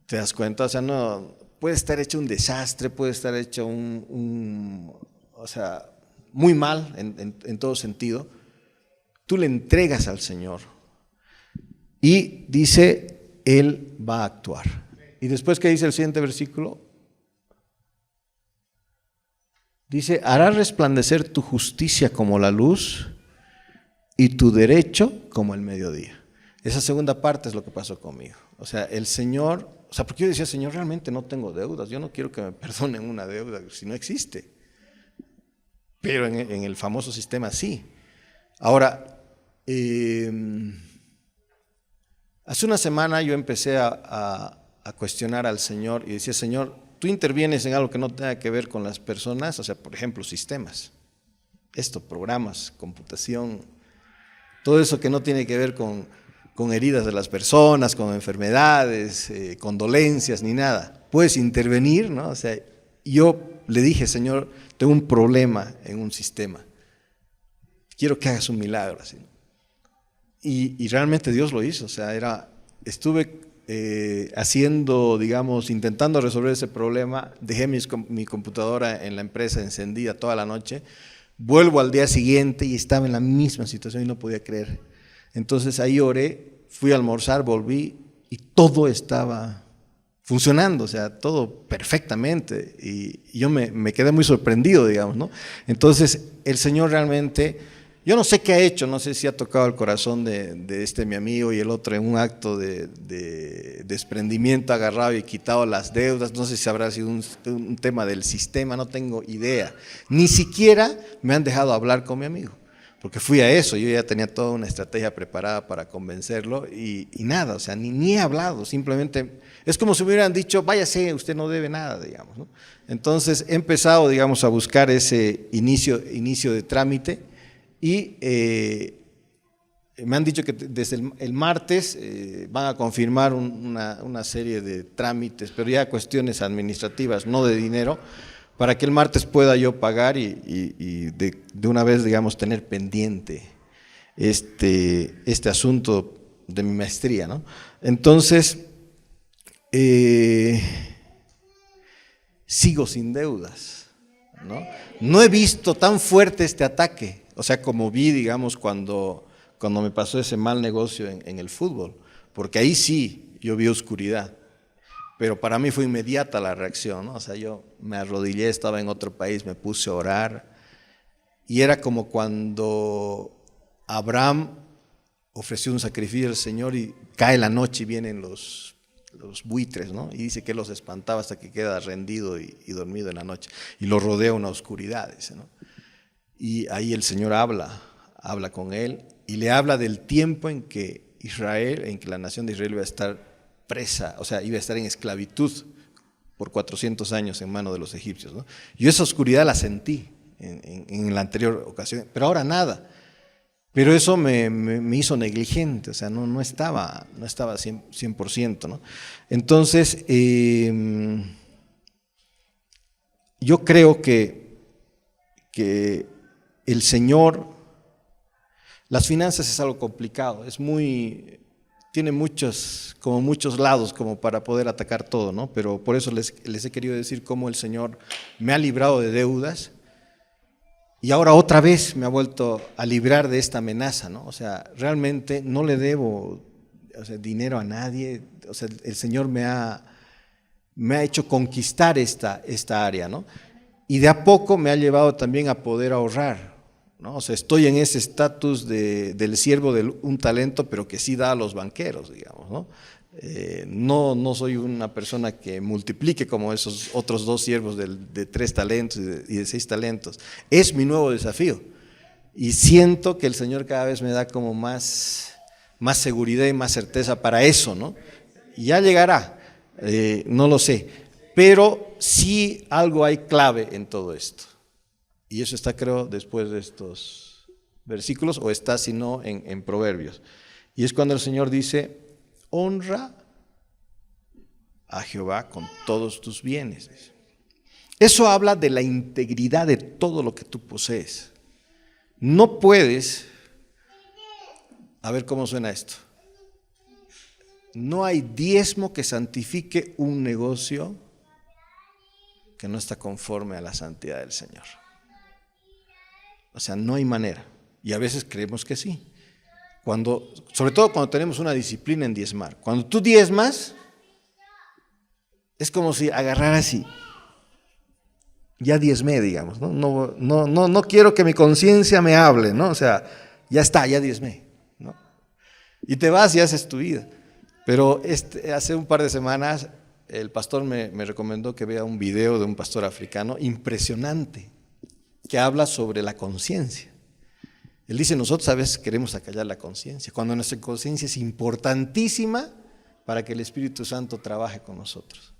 ¿Te das cuenta? O sea, no puede estar hecho un desastre, puede estar hecho o sea, muy mal en todo sentido. Tú le entregas al Señor y dice, Él va a actuar. Y después, ¿qué dice el siguiente versículo? Dice, hará resplandecer tu justicia como la luz y tu derecho como el mediodía. Esa segunda parte es lo que pasó conmigo. O sea, el Señor, o sea, porque yo decía, Señor, realmente no tengo deudas, yo no quiero que me perdonen una deuda si no existe. Pero en el famoso sistema sí. Ahora, hace una semana yo empecé a cuestionar al Señor y decía, Señor, tú intervienes en algo que no tenga que ver con las personas, o sea, por ejemplo, sistemas, programas, computación, todo eso que no tiene que ver con heridas de las personas, con enfermedades, con dolencias, ni nada. Puedes intervenir, ¿no? O sea, yo le dije, Señor, tengo un problema en un sistema, quiero que hagas un milagro, así. Y realmente Dios lo hizo, o sea, estuve haciendo, digamos, intentando resolver ese problema, dejé mi computadora en la empresa encendida toda la noche, vuelvo al día siguiente y estaba en la misma situación y no podía creer. Entonces ahí oré, fui a almorzar, volví y todo estaba funcionando, o sea, todo perfectamente, y yo me quedé muy sorprendido, digamos, ¿no? Entonces el Señor realmente, yo no sé qué ha hecho, no sé si ha tocado el corazón de mi amigo y el otro en un acto de desprendimiento, agarrado y quitado las deudas, no sé si habrá sido un tema del sistema, no tengo idea, ni siquiera me han dejado hablar con mi amigo, porque fui a eso, yo ya tenía toda una estrategia preparada para convencerlo y nada, o sea, ni he hablado, simplemente es como si me hubieran dicho, váyase, usted no debe nada, digamos, ¿no? Entonces he empezado, digamos, a buscar ese inicio de trámite. Y me han dicho que desde el martes van a confirmar una serie de trámites, pero ya cuestiones administrativas, no de dinero, para que el martes pueda yo pagar y de una vez, digamos, tener pendiente este asunto de mi maestría, ¿no? Entonces, sigo sin deudas, ¿no? No he visto tan fuerte este ataque. O sea, como vi, digamos, cuando me pasó ese mal negocio en el fútbol, porque ahí sí yo vi oscuridad, pero para mí fue inmediata la reacción, ¿no? O sea, yo me arrodillé, estaba en otro país, me puse a orar, y era como cuando Abraham ofreció un sacrificio al Señor y cae la noche y vienen los buitres, ¿no? Y dice que los espantaba hasta que queda rendido y dormido en la noche, y lo rodea una oscuridad, dice, ¿no? Y ahí el Señor habla con él y le habla del tiempo en que la nación de Israel iba a estar presa, o sea, iba a estar en esclavitud por 400 años en manos de los egipcios, ¿no? Yo esa oscuridad la sentí en la anterior ocasión, pero ahora nada. Pero eso me hizo negligente, o sea, no estaba 100%, ¿no? Entonces, yo creo que el Señor, las finanzas es algo complicado, es muy tiene como muchos lados como para poder atacar todo, ¿no? Pero por eso les he querido decir cómo el Señor me ha librado de deudas y ahora otra vez me ha vuelto a librar de esta amenaza, ¿no? O sea, realmente no le debo, o sea, dinero a nadie. O sea, el Señor me ha hecho conquistar esta área, ¿no? Y de a poco me ha llevado también a poder ahorrar, ¿no? O sea, estoy en ese estatus del siervo de un talento, pero que sí da a los banqueros, digamos, ¿no? No soy una persona que multiplique como esos otros 2 siervos de 3 talentos y de 6 talentos. Es mi nuevo desafío y siento que el Señor cada vez me da como más seguridad y más certeza para eso, ¿no? Y ya llegará, no lo sé, pero sí algo hay clave en todo esto. Y eso está, creo, después de estos versículos, o está, si no, en Proverbios. Y es cuando el Señor dice, honra a Jehová con todos tus bienes. Eso habla de la integridad de todo lo que tú posees. No puedes, a ver cómo suena esto. No hay diezmo que santifique un negocio que no está conforme a la santidad del Señor. O sea, no hay manera. Y a veces creemos que sí. Sobre todo cuando tenemos una disciplina en diezmar. Cuando tú diezmas, es como si agarraras y ya diezmé, digamos, ¿no? No quiero que mi conciencia me hable, ¿no? O sea, ya está, ya diezmé, ¿no? Y te vas y haces tu vida. Pero hace un par de semanas el pastor me recomendó que vea un video de un pastor africano impresionante que habla sobre la conciencia. Él dice, nosotros a veces queremos acallar la conciencia, cuando nuestra conciencia es importantísima para que el Espíritu Santo trabaje con nosotros.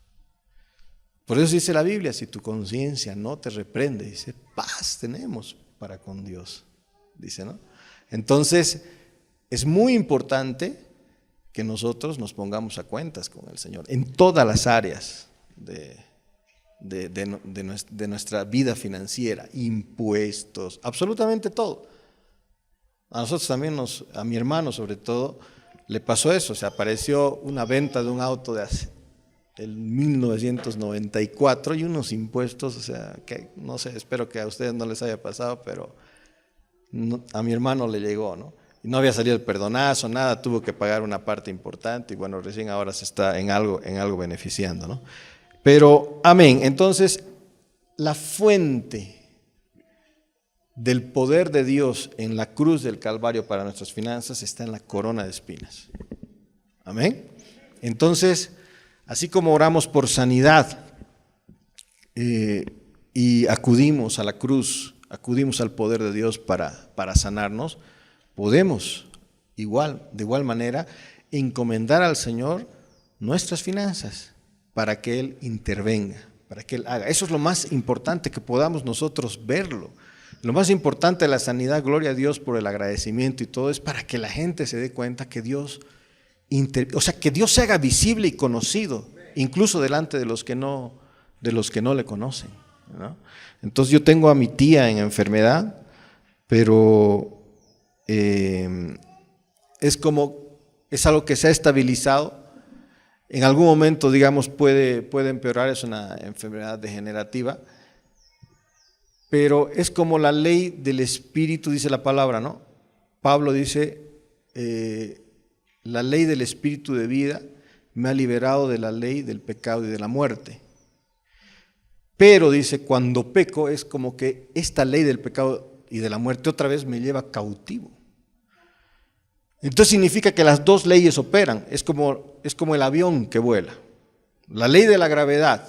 Por eso dice la Biblia, si tu conciencia no te reprende, dice, paz tenemos para con Dios, dice, ¿no? Entonces, es muy importante que nosotros nos pongamos a cuentas con el Señor en todas las áreas de nuestra vida financiera, impuestos, absolutamente todo. A nosotros también, a mi hermano sobre todo, le pasó eso. Se apareció una venta de un auto del 1994 y unos impuestos, o sea, que no sé, espero que a ustedes no les haya pasado, pero a mi hermano le llegó, ¿no? Y no había salido el perdonazo, nada, tuvo que pagar una parte importante y bueno, recién ahora se está en algo beneficiando, ¿no? Pero, amén. Entonces, la fuente del poder de Dios en la cruz del Calvario para nuestras finanzas está en la corona de espinas. Amén. Entonces, así como oramos por sanidad y acudimos a la cruz, acudimos al poder de Dios para sanarnos, podemos de igual manera encomendar al Señor nuestras finanzas para que Él intervenga, para que Él haga. Eso es lo más importante, que podamos nosotros verlo. Lo más importante de la sanidad, gloria a Dios por el agradecimiento y todo, es para que la gente se dé cuenta que Dios, que Dios se haga visible y conocido, incluso delante de los que no le conocen, ¿no? Entonces yo tengo a mi tía en enfermedad, pero es algo que se ha estabilizado. En algún momento, digamos, puede empeorar, es una enfermedad degenerativa, pero es como la ley del Espíritu, dice la palabra, ¿no? Pablo dice, la ley del Espíritu de vida me ha liberado de la ley del pecado y de la muerte. Pero dice, cuando peco es como que esta ley del pecado y de la muerte otra vez me lleva cautivo. Entonces significa que las dos leyes operan, es como el avión que vuela. La ley de la gravedad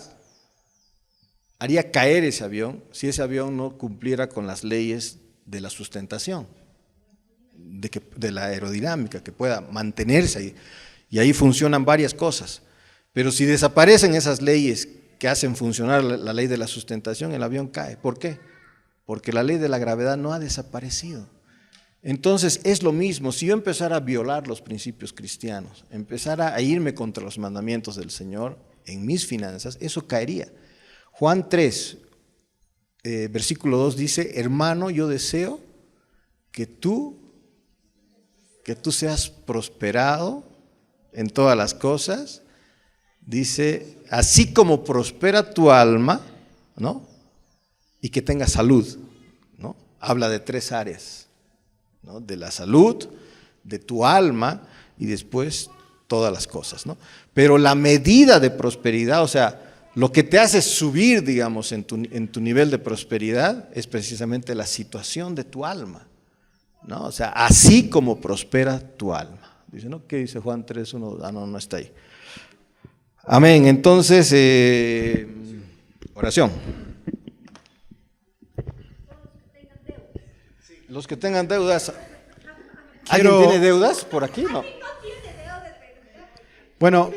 haría caer ese avión si ese avión no cumpliera con las leyes de la sustentación, de la aerodinámica, que pueda mantenerse ahí. Y ahí funcionan varias cosas. Pero si desaparecen esas leyes que hacen funcionar la ley de la sustentación, el avión cae. ¿Por qué? Porque la ley de la gravedad no ha desaparecido. Entonces es lo mismo, si yo empezara a violar los principios cristianos, empezara a irme contra los mandamientos del Señor en mis finanzas, eso caería. Juan 3, versículo 2 dice, hermano, yo deseo que tú seas prosperado en todas las cosas, dice, así como prospera tu alma, ¿no? Y que tenga salud, ¿no? Habla de 3 áreas, ¿no? De la salud, de tu alma y después todas las cosas, ¿no? Pero la medida de prosperidad, o sea, lo que te hace subir, digamos, en tu nivel de prosperidad es precisamente la situación de tu alma, ¿no? O sea, así como prospera tu alma. Dice, ¿no? ¿Qué dice Juan 3:1? Ah, no, no está ahí. Amén. Entonces, oración. Los que tengan deudas. ¿Alguien tiene deudas por aquí? No. Bueno,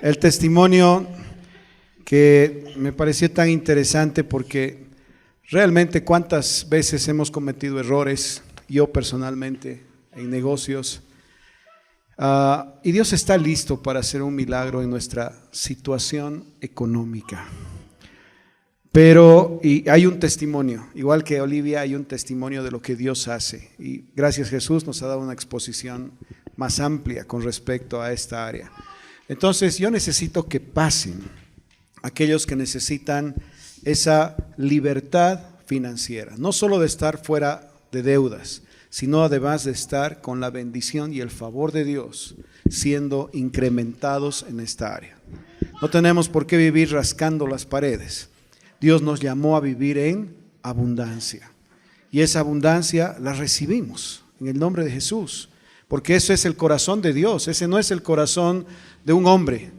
el testimonio que me pareció tan interesante porque realmente cuántas veces hemos cometido errores, yo personalmente, en negocios, y Dios está listo para hacer un milagro en nuestra situación económica. Pero y hay un testimonio, igual que Olivia, hay un testimonio de lo que Dios hace. Y gracias Jesús nos ha dado una exposición más amplia con respecto a esta área. Entonces yo necesito que pasen aquellos que necesitan esa libertad financiera, no solo de estar fuera de deudas, sino además de estar con la bendición y el favor de Dios siendo incrementados en esta área. No tenemos por qué vivir rascando las paredes. Dios nos llamó a vivir en abundancia y esa abundancia la recibimos en el nombre de Jesús, porque ese es el corazón de Dios, ese no es el corazón de un hombre,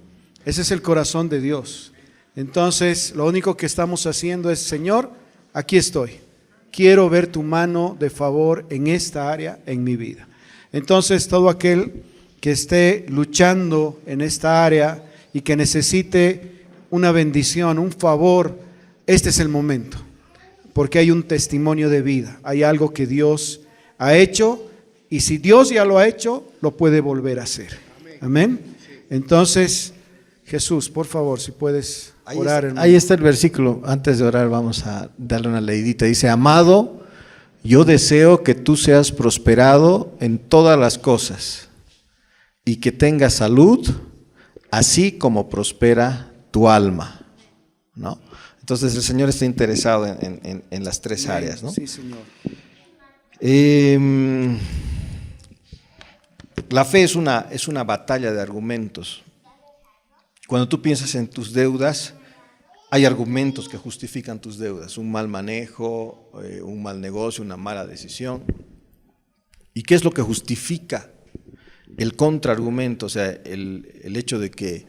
ese es el corazón de Dios. Entonces lo único que estamos haciendo es, Señor, aquí estoy, quiero ver tu mano de favor en esta área en mi vida. Entonces todo aquel que esté luchando en esta área y que necesite una bendición, un favor, este es el momento, porque hay un testimonio de vida, hay algo que Dios ha hecho y si Dios ya lo ha hecho, lo puede volver a hacer. Amén. Entonces, Jesús, por favor, si puedes orar. Hermano. Ahí está el versículo, antes de orar vamos a darle una leidita, dice, amado, yo deseo que tú seas prosperado en todas las cosas y que tengas salud, así como prospera tu alma, ¿no? Entonces el Señor está interesado en las 3 áreas, ¿no? Sí, Señor. La fe es una batalla de argumentos. Cuando tú piensas en tus deudas, hay argumentos que justifican tus deudas, un mal manejo, un mal negocio, una mala decisión. ¿Y qué es lo que justifica el contraargumento? O sea, el hecho de que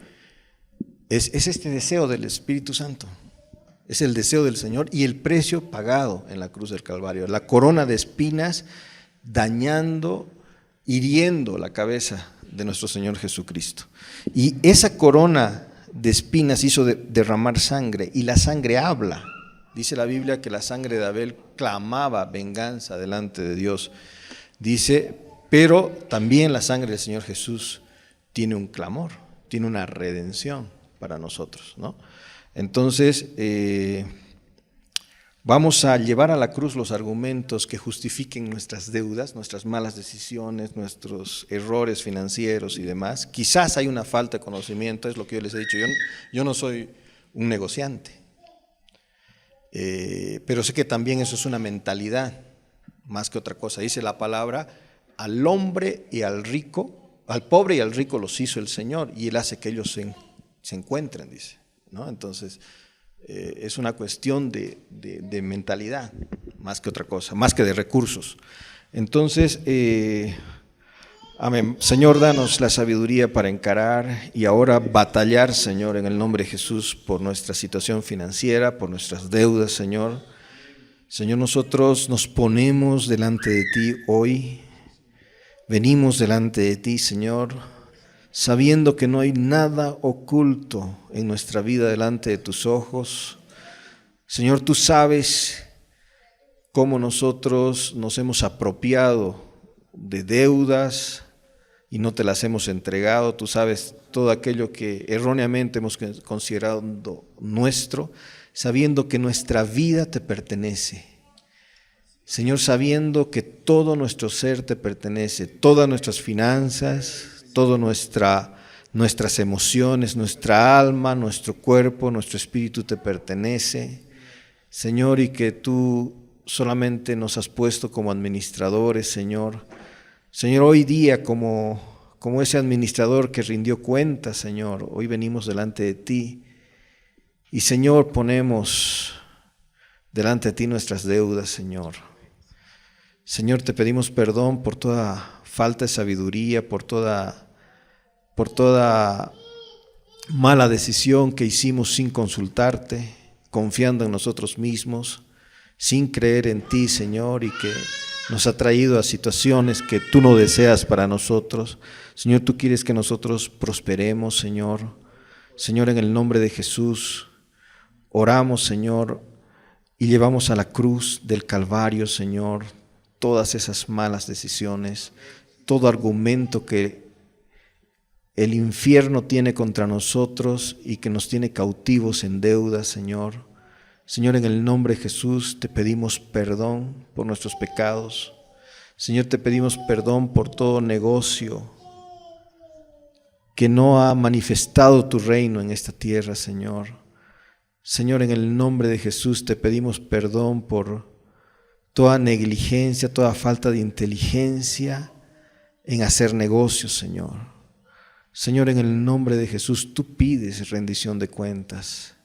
es este deseo del Espíritu Santo. Es el deseo del Señor y el precio pagado en la cruz del Calvario. La corona de espinas dañando, hiriendo la cabeza de nuestro Señor Jesucristo. Y esa corona de espinas hizo derramar sangre y la sangre habla. Dice la Biblia que la sangre de Abel clamaba venganza delante de Dios. Dice, pero también la sangre del Señor Jesús tiene un clamor, tiene una redención para nosotros, ¿no? Entonces, vamos a llevar a la cruz los argumentos que justifiquen nuestras deudas, nuestras malas decisiones, nuestros errores financieros y demás. Quizás hay una falta de conocimiento, es lo que yo les he dicho. Yo no soy un negociante, pero sé que también eso es una mentalidad, más que otra cosa. Dice la palabra, al hombre y al rico, al pobre y al rico los hizo el Señor, y Él hace que ellos se encuentren, dice, ¿no? Entonces, es una cuestión de mentalidad, más que otra cosa, más que de recursos. Entonces, amén. Señor, danos la sabiduría para encarar y ahora batallar, Señor, en el nombre de Jesús, por nuestra situación financiera, por nuestras deudas, Señor. Señor, nosotros nos ponemos delante de ti hoy, venimos delante de ti, Señor, sabiendo que no hay nada oculto en nuestra vida delante de tus ojos. Señor, tú sabes cómo nosotros nos hemos apropiado de deudas y no te las hemos entregado. Tú sabes todo aquello que erróneamente hemos considerado nuestro, sabiendo que nuestra vida te pertenece. Señor, sabiendo que todo nuestro ser te pertenece, todas nuestras finanzas, todo nuestras emociones, nuestra alma, nuestro cuerpo, nuestro espíritu te pertenece, Señor, y que tú solamente nos has puesto como administradores, Señor. Señor, hoy día como ese administrador que rindió cuentas, Señor, hoy venimos delante de ti y, Señor, ponemos delante de ti nuestras deudas, Señor. Señor, te pedimos perdón por toda falta de sabiduría, por toda mala decisión que hicimos sin consultarte, confiando en nosotros mismos, sin creer en ti, Señor, y que nos ha traído a situaciones que tú no deseas para nosotros. Señor, tú quieres que nosotros prosperemos, Señor. Señor, en el nombre de Jesús, oramos, Señor, y llevamos a la cruz del Calvario, Señor, todas esas malas decisiones, todo argumento que el infierno tiene contra nosotros y que nos tiene cautivos en deuda, Señor. Señor, en el nombre de Jesús te pedimos perdón por nuestros pecados. Señor, te pedimos perdón por todo negocio que no ha manifestado tu reino en esta tierra, Señor. Señor, en el nombre de Jesús te pedimos perdón por toda negligencia, toda falta de inteligencia en hacer negocios, Señor. Señor, en el nombre de Jesús, tú pides rendición de cuentas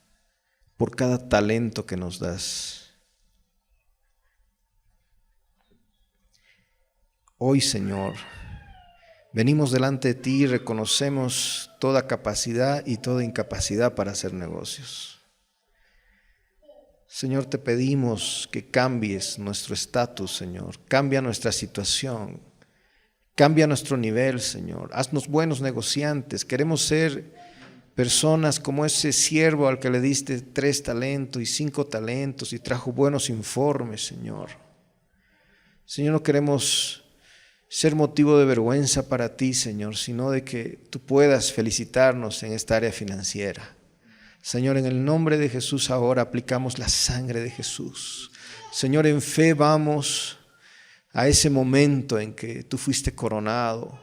por cada talento que nos das. Hoy, Señor, venimos delante de ti y reconocemos toda capacidad y toda incapacidad para hacer negocios. Señor, te pedimos que cambies nuestro estatus, Señor. Cambia nuestra situación. Cambia nuestro nivel, Señor. Haznos buenos negociantes. Queremos ser personas como ese siervo al que le diste 3 talentos y 5 talentos y trajo buenos informes, Señor. Señor, no queremos ser motivo de vergüenza para ti, Señor, sino de que tú puedas felicitarnos en esta área financiera. Señor, en el nombre de Jesús ahora aplicamos la sangre de Jesús. Señor, en fe vamos a ese momento en que tú fuiste coronado.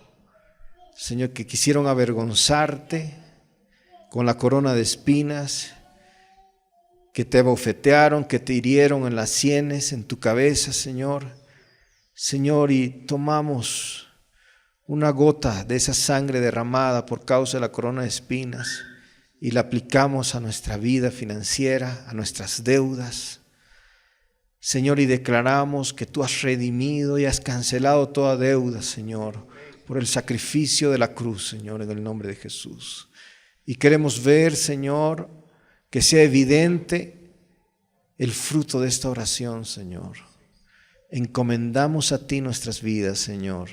Señor, que quisieron avergonzarte con la corona de espinas, que te abofetearon, que te hirieron en las sienes, en tu cabeza, Señor. Señor, y tomamos una gota de esa sangre derramada por causa de la corona de espinas y la aplicamos a nuestra vida financiera, a nuestras deudas. Señor, y declaramos que tú has redimido y has cancelado toda deuda, Señor, por el sacrificio de la cruz, Señor, en el nombre de Jesús. Y queremos ver, Señor, que sea evidente el fruto de esta oración, Señor. Encomendamos a ti nuestras vidas, Señor.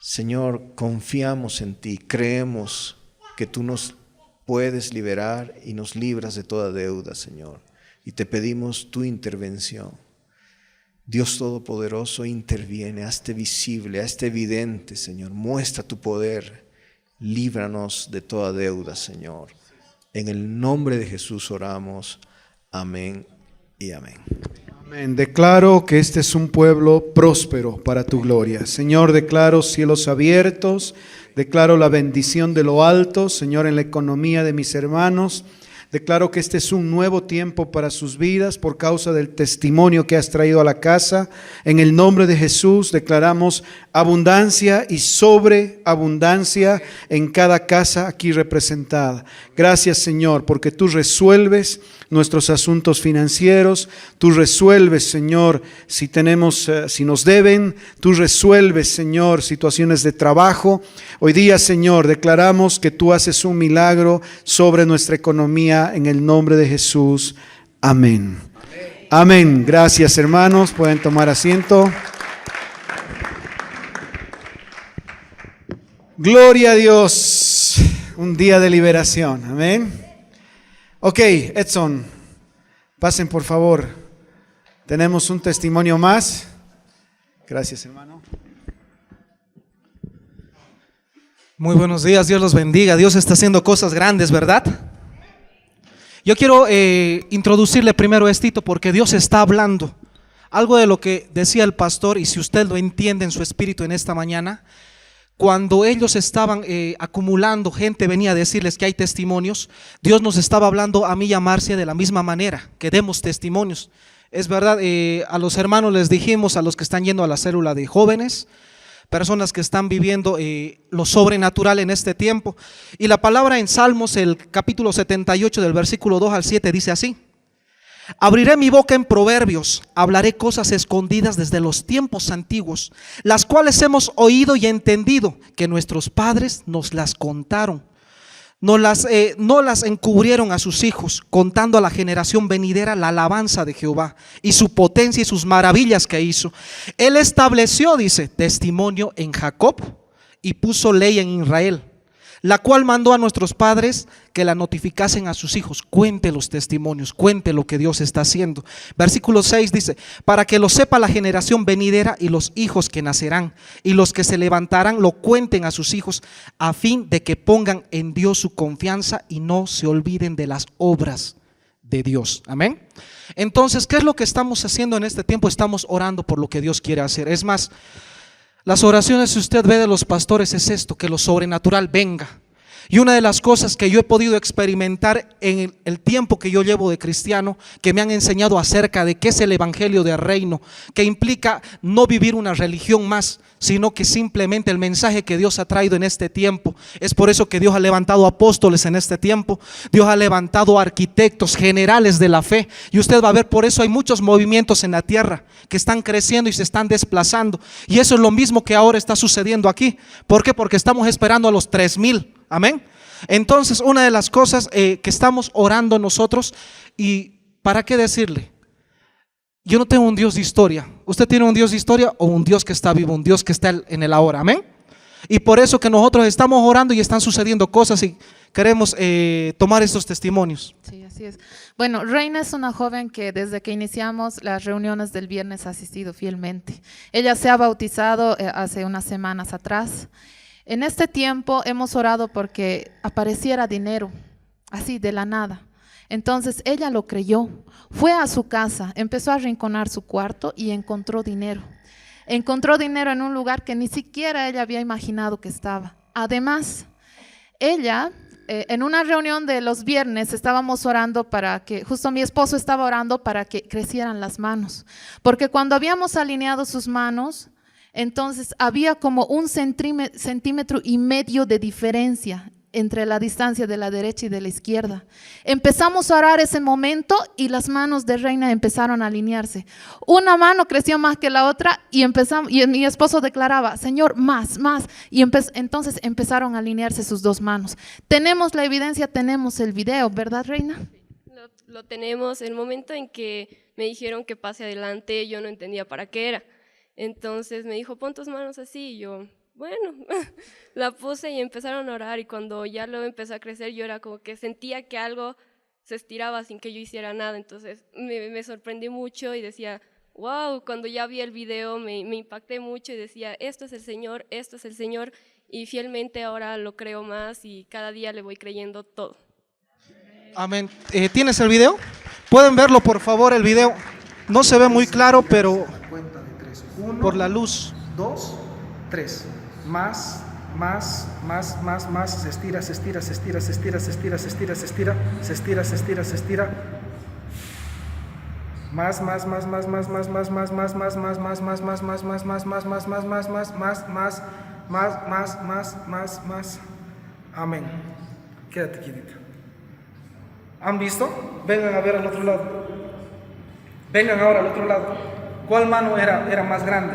Señor, confiamos en ti, creemos que tú nos puedes liberar y nos libras de toda deuda, Señor. Y te pedimos tu intervención. Dios Todopoderoso, interviene, hazte visible, hazte evidente, Señor. Muestra tu poder, líbranos de toda deuda, Señor. En el nombre de Jesús oramos. Amén y amén. Amén. Declaro que este es un pueblo próspero para tu gloria. Señor, declaro cielos abiertos, declaro la bendición de lo alto, Señor, en la economía de mis hermanos. Declaro que este es un nuevo tiempo para sus vidas por causa del testimonio que has traído a la casa. En el nombre de Jesús declaramos abundancia y sobreabundancia en cada casa aquí representada. Gracias, Señor, porque tú resuelves nuestros asuntos financieros. Tú resuelves, Señor, si nos deben. Tú resuelves, Señor, situaciones de trabajo. Hoy día, Señor, declaramos que tú haces un milagro sobre nuestra economía en el nombre de Jesús. Amén. Amén. Gracias, hermanos. Pueden tomar asiento. Gloria a Dios. Un día de liberación. Amén. Ok, Edson, pasen por favor. Tenemos un testimonio más. Gracias, hermano. Muy buenos días, Dios los bendiga. Dios está haciendo cosas grandes, ¿verdad? Yo quiero introducirle primero esto porque Dios está hablando. Algo de lo que decía el pastor, y si usted lo entiende en su espíritu en esta mañana, cuando ellos estaban acumulando, gente venía a decirles que hay testimonios, Dios nos estaba hablando a mí y a Marcia de la misma manera, que demos testimonios. Es verdad, a los hermanos les dijimos, a los que están yendo a la célula de jóvenes, personas que están viviendo lo sobrenatural en este tiempo. Y la palabra en Salmos, el capítulo 78 del versículo 2 al 7 dice así: abriré mi boca en proverbios, hablaré cosas escondidas desde los tiempos antiguos, las cuales hemos oído y entendido, que nuestros padres nos las contaron. No las encubrieron a sus hijos, contando a la generación venidera la alabanza de Jehová y su potencia y sus maravillas que hizo. Él estableció, dice, testimonio en Jacob y puso ley en Israel, la cual mandó a nuestros padres que la notificasen a sus hijos. Cuente los testimonios, cuente lo que Dios está haciendo. Versículo 6 dice: para que lo sepa la generación venidera y los hijos que nacerán, y los que se levantarán lo cuenten a sus hijos, a fin de que pongan en Dios su confianza y no se olviden de las obras de Dios. Amén. Entonces, ¿qué es lo que estamos haciendo en este tiempo? Estamos orando por lo que Dios quiere hacer. Es más, las oraciones, si usted ve de los pastores, es esto: que lo sobrenatural venga. Y una de las cosas que yo he podido experimentar en el tiempo que yo llevo de cristiano, que me han enseñado acerca de qué es el evangelio del reino, que implica no vivir una religión más, sino que simplemente el mensaje que Dios ha traído en este tiempo. Es por eso que Dios ha levantado apóstoles en este tiempo, Dios ha levantado arquitectos, generales de la fe, y usted va a ver, por eso hay muchos movimientos en la tierra que están creciendo y se están desplazando, y eso es lo mismo que ahora está sucediendo aquí. ¿Por qué? Porque estamos esperando a los 3,000. Amén. Entonces, una de las cosas que estamos orando nosotros, y para qué decirle, yo no tengo un Dios de historia. ¿Usted tiene un Dios de historia o un Dios que está vivo, un Dios que está en el ahora? Amén. Y por eso que nosotros estamos orando y están sucediendo cosas y queremos tomar estos testimonios. Sí, así es. Bueno, Reina es una joven que desde que iniciamos las reuniones del viernes ha asistido fielmente. Ella se ha bautizado hace unas semanas atrás. En este tiempo hemos orado porque apareciera dinero, así de la nada. Entonces ella lo creyó, fue a su casa, empezó a arrinconar su cuarto y encontró dinero. Encontró dinero en un lugar que ni siquiera ella había imaginado que estaba. Además, ella, en una reunión de los viernes estábamos orando para que, justo mi esposo estaba orando para que crecieran las manos. Porque cuando habíamos alineado sus manos, entonces había como 1,5 centímetros de diferencia entre la distancia de la derecha y de la izquierda. Empezamos a orar ese momento y las manos de Reina empezaron a alinearse. Una mano creció más que la otra y mi esposo declaraba: Señor, más. Y entonces empezaron a alinearse sus dos manos. Tenemos la evidencia, tenemos el video, ¿verdad, Reina? Lo tenemos. El momento en que me dijeron que pase adelante, yo no entendía para qué era. Entonces me dijo: pon tus manos así, y yo, bueno, la puse y empezaron a orar, y cuando ya luego empezó a crecer, yo era como que sentía que algo se estiraba sin que yo hiciera nada. Entonces me sorprendí mucho y decía, wow, cuando ya vi el video me impacté mucho y decía, esto es el Señor, y fielmente ahora lo creo más y cada día le voy creyendo todo. Amén. ¿Tienes el video? ¿Pueden verlo, por favor, el video? No se ve muy claro, pero por la luz. 2, 3. Más, se estira. Más. Amén. Quédate quietita. ¿Han visto? Vengan a ver al otro lado. Vengan ahora al otro lado. ¿Cuál mano era más grande?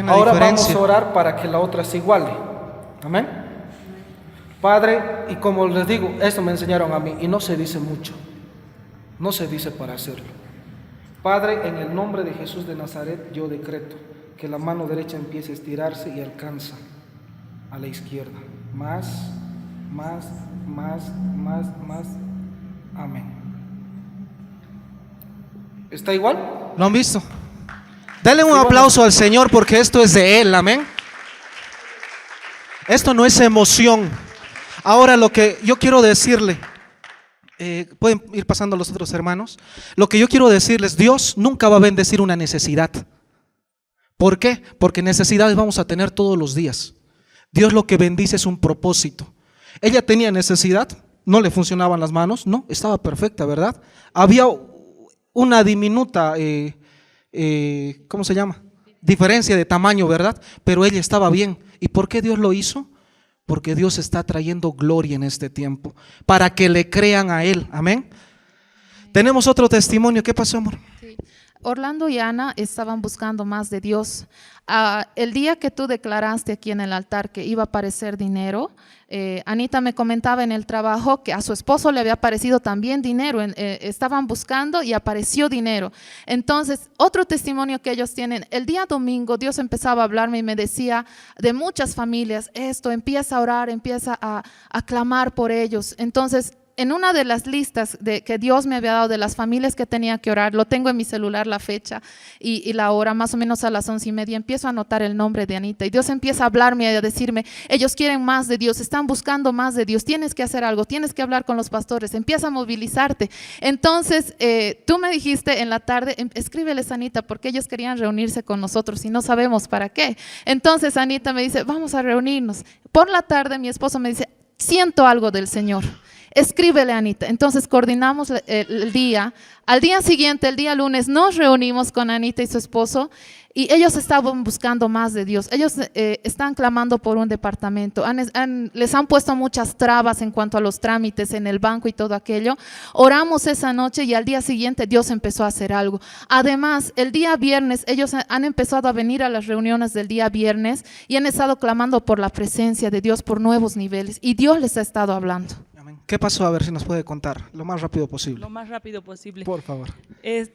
Ahora vamos a orar para que la otra se iguale. Amén. Padre, y como les digo, esto me enseñaron a mí y no se dice mucho. No se dice para hacerlo. Padre, en el nombre de Jesús de Nazaret, yo decreto que la mano derecha empiece a estirarse y alcanza a la izquierda. Más. Amén. ¿Está igual? ¿Lo han visto? Dale un aplauso al Señor porque esto es de Él, amén. Esto no es emoción. Ahora lo que yo quiero decirle, Pueden ir pasando los otros hermanos. Lo que yo quiero decirles, Dios nunca va a bendecir una necesidad. ¿Por qué? Porque necesidades vamos a tener todos los días. Dios lo que bendice es un propósito. Ella tenía necesidad, no le funcionaban las manos, no, estaba perfecta, ¿verdad? Había una diminuta, ¿cómo se llama? Diferencia de tamaño, ¿verdad? Pero ella estaba bien. ¿Y por qué Dios lo hizo? Porque Dios está trayendo gloria en este tiempo, para que le crean a Él, amén. Tenemos otro testimonio, ¿qué pasó, amor? Sí. Orlando y Ana estaban buscando más de Dios. El día que tú declaraste aquí en el altar que iba a aparecer dinero, Anita me comentaba en el trabajo que a su esposo le había aparecido también dinero, estaban buscando y apareció dinero. Entonces, otro testimonio que ellos tienen, el día domingo Dios empezaba a hablarme y me decía de muchas familias, esto, empieza a orar, empieza a clamar por ellos. Entonces, en una de las listas que Dios me había dado de las familias que tenía que orar, lo tengo en mi celular la fecha y la hora, más o menos a las 11:30, empiezo a anotar el nombre de Anita y Dios empieza a hablarme y a decirme, ellos quieren más de Dios, están buscando más de Dios, tienes que hacer algo, tienes que hablar con los pastores, empieza a movilizarte. Entonces, tú me dijiste en la tarde, escríbeles a Anita porque ellos querían reunirse con nosotros y no sabemos para qué. Entonces Anita me dice, vamos a reunirnos. Por la tarde mi esposo me dice, siento algo del Señor. Escríbele, Anita. Entonces coordinamos el día. Al día siguiente, el día lunes, nos reunimos con Anita y su esposo y ellos estaban buscando más de Dios. Ellos están clamando por un departamento. Les han puesto muchas trabas en cuanto a los trámites en el banco y todo aquello. Oramos esa noche y al día siguiente Dios empezó a hacer algo. Además, el día viernes, ellos han empezado a venir a las reuniones del día viernes y han estado clamando por la presencia de Dios, por nuevos niveles. Y Dios les ha estado hablando. ¿Qué pasó? A ver si nos puede contar lo más rápido posible. Lo más rápido posible. Por favor. Ellos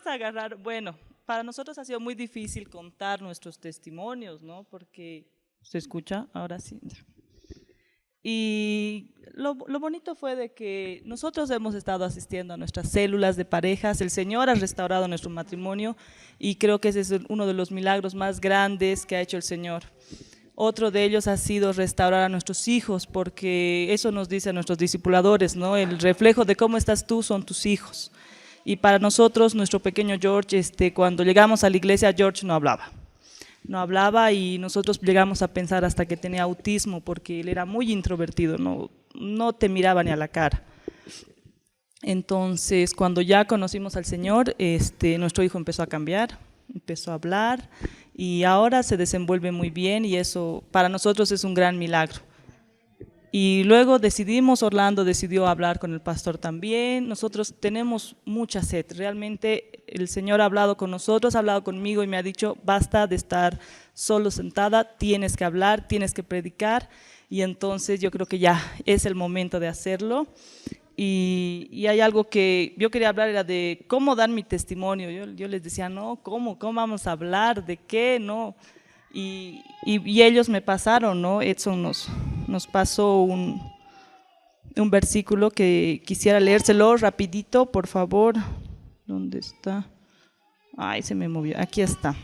agarraron, bueno, para nosotros ha sido muy difícil contar nuestros testimonios, ¿no? Porque se escucha, ahora sí. Y lo bonito fue de que nosotros hemos estado asistiendo a nuestras células de parejas, el Señor ha restaurado nuestro matrimonio y creo que ese es uno de los milagros más grandes que ha hecho el Señor. Otro de ellos ha sido restaurar a nuestros hijos, porque eso nos dice a nuestros discipuladores, ¿no? El reflejo de cómo estás tú son tus hijos. Y para nosotros, nuestro pequeño George, cuando llegamos a la iglesia, George no hablaba y nosotros llegamos a pensar hasta que tenía autismo, porque él era muy introvertido, no te miraba ni a la cara. Entonces, cuando ya conocimos al Señor, nuestro hijo empezó a cambiar, empezó a hablar y ahora se desenvuelve muy bien y eso para nosotros es un gran milagro. Y luego Orlando decidió hablar con el pastor también. Nosotros tenemos mucha sed, realmente el Señor ha hablado con nosotros, ha hablado conmigo y me ha dicho, basta de estar solo sentada, tienes que hablar, tienes que predicar y entonces yo creo que ya es el momento de hacerlo. Y hay algo que yo quería hablar, era de cómo dar mi testimonio. Yo les decía, no, ¿cómo vamos a hablar? ¿De qué? No. Y ellos me pasaron, ¿no? Edson nos pasó un versículo que quisiera leérselo rapidito, por favor. ¿Dónde está? Ay, se me movió. Aquí está.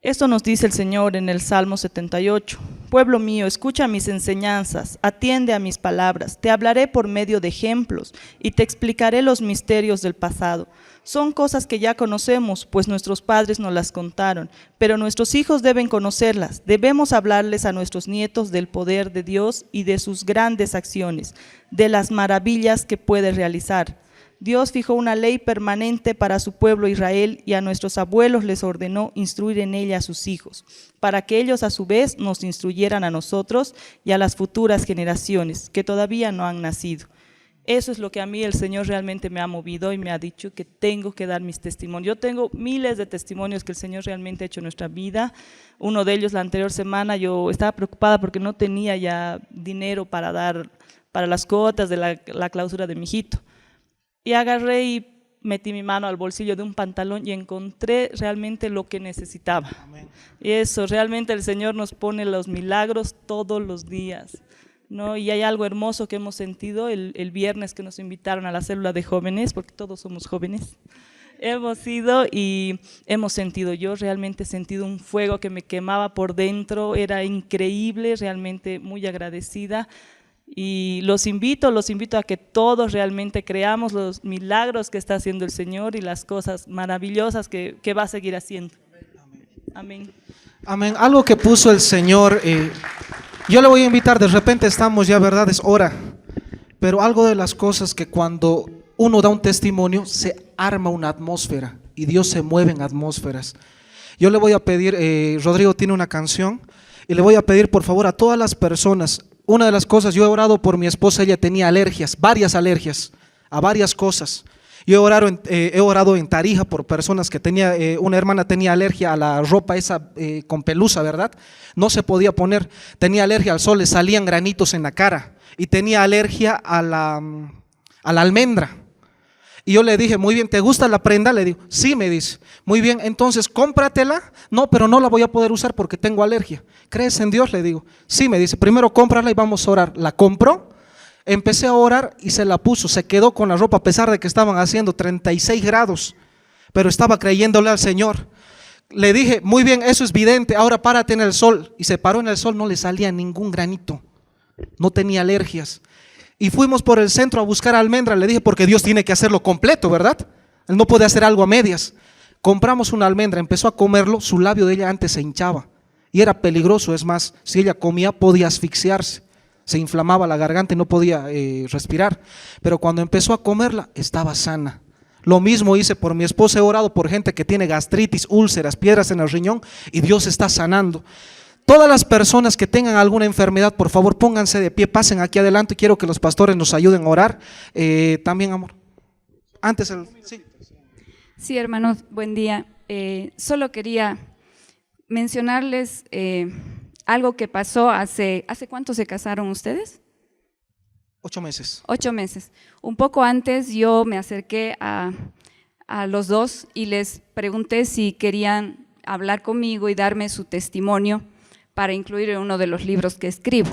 Esto nos dice el Señor en el Salmo 78. Pueblo mío, escucha mis enseñanzas, atiende a mis palabras, te hablaré por medio de ejemplos y te explicaré los misterios del pasado. Son cosas que ya conocemos, pues nuestros padres nos las contaron, pero nuestros hijos deben conocerlas. Debemos hablarles a nuestros nietos del poder de Dios y de sus grandes acciones, de las maravillas que puede realizar. Dios fijó una ley permanente para su pueblo Israel y a nuestros abuelos les ordenó instruir en ella a sus hijos, para que ellos a su vez nos instruyeran a nosotros y a las futuras generaciones que todavía no han nacido. Eso es lo que a mí el Señor realmente me ha movido y me ha dicho que tengo que dar mis testimonios. Yo tengo miles de testimonios que el Señor realmente ha hecho en nuestra vida. Uno de ellos, la anterior semana, yo estaba preocupada porque no tenía ya dinero para dar para las cuotas de la clausura de mi hijito. Y agarré y metí mi mano al bolsillo de un pantalón y encontré realmente lo que necesitaba. Amén. Y eso, realmente el Señor nos pone los milagros todos los días, ¿no? Y hay algo hermoso que hemos sentido el viernes que nos invitaron a la célula de jóvenes, porque todos somos jóvenes. Hemos ido y hemos sentido, yo realmente he sentido un fuego que me quemaba por dentro, era increíble, realmente muy agradecida. Y los invito a que todos realmente creamos los milagros que está haciendo el Señor y las cosas maravillosas que va a seguir haciendo. Amén. Amén. Algo que puso el Señor, yo le voy a invitar, de repente estamos ya, ¿verdad? Es hora, pero algo de las cosas que cuando uno da un testimonio se arma una atmósfera y Dios se mueve en atmósferas. Yo le voy a pedir, Rodrigo tiene una canción y le voy a pedir por favor a todas las personas. Una de las cosas, yo he orado por mi esposa, ella tenía alergias, varias alergias a varias cosas. Yo he orado en Tarija por personas que tenía, una hermana tenía alergia a la ropa esa con pelusa, ¿verdad? No se podía poner, tenía alergia al sol, le salían granitos en la cara y tenía alergia a la almendra. Y yo le dije, muy bien, ¿te gusta la prenda? Le digo, sí, me dice, muy bien, entonces cómpratela. No, pero no la voy a poder usar porque tengo alergia. ¿Crees en Dios? Le digo, sí, me dice, primero cómprala y vamos a orar. La compró, empecé a orar y se la puso, se quedó con la ropa a pesar de que estaban haciendo 36 grados, pero estaba creyéndole al Señor. Le dije, muy bien, eso es vidente, ahora párate en el sol. Y se paró en el sol, no le salía ningún granito, no tenía alergias. Y fuimos por el centro a buscar almendra, le dije, porque Dios tiene que hacerlo completo, ¿verdad? Él no puede hacer algo a medias. Compramos una almendra, empezó a comerlo, su labio de ella antes se hinchaba y era peligroso, es más, si ella comía podía asfixiarse, se inflamaba la garganta y no podía respirar, pero cuando empezó a comerla estaba sana. Lo mismo hice por mi esposa, he orado por gente que tiene gastritis, úlceras, piedras en el riñón y Dios está sanando. Todas las personas que tengan alguna enfermedad, por favor, pónganse de pie, pasen aquí adelante. Quiero que los pastores nos ayuden a orar. También, amor. Antes, sí. Sí, hermanos, buen día. Solo quería mencionarles algo que pasó ¿hace cuánto se casaron ustedes? 8 meses. 8 meses. Un poco antes yo me acerqué a los dos y les pregunté si querían hablar conmigo y darme su testimonio para incluir en uno de los libros que escribo.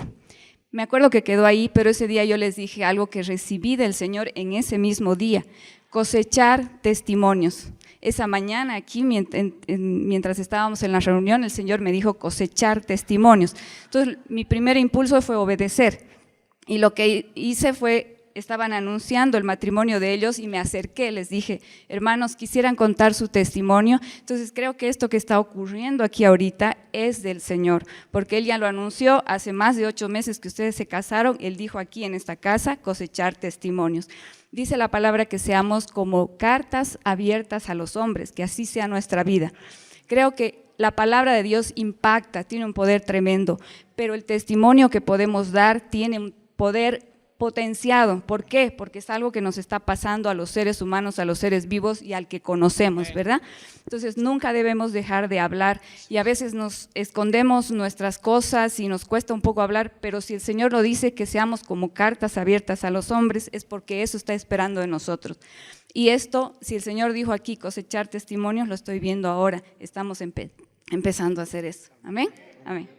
Me acuerdo que quedó ahí, pero ese día yo les dije algo que recibí del Señor en ese mismo día: cosechar testimonios. Esa mañana aquí, mientras estábamos en la reunión, el Señor me dijo cosechar testimonios. Entonces mi primer impulso fue obedecer y lo que hice fue, estaban anunciando el matrimonio de ellos y me acerqué, les dije, hermanos, quisieran contar su testimonio. Entonces creo que esto que está ocurriendo aquí ahorita es del Señor, porque Él ya lo anunció hace más de 8 meses que ustedes se casaron. Él dijo aquí en esta casa, cosechar testimonios. Dice la palabra que seamos como cartas abiertas a los hombres, que así sea nuestra vida. Creo que la palabra de Dios impacta, tiene un poder tremendo, pero el testimonio que podemos dar tiene un poder potenciado. ¿Por qué? Porque es algo que nos está pasando a los seres humanos, a los seres vivos y al que conocemos, ¿verdad? Entonces nunca debemos dejar de hablar y a veces nos escondemos nuestras cosas y nos cuesta un poco hablar, pero si el Señor lo dice que seamos como cartas abiertas a los hombres, es porque eso está esperando de nosotros. Y esto, si el Señor dijo aquí cosechar testimonios, lo estoy viendo ahora, estamos empezando a hacer eso. Amén. Amén.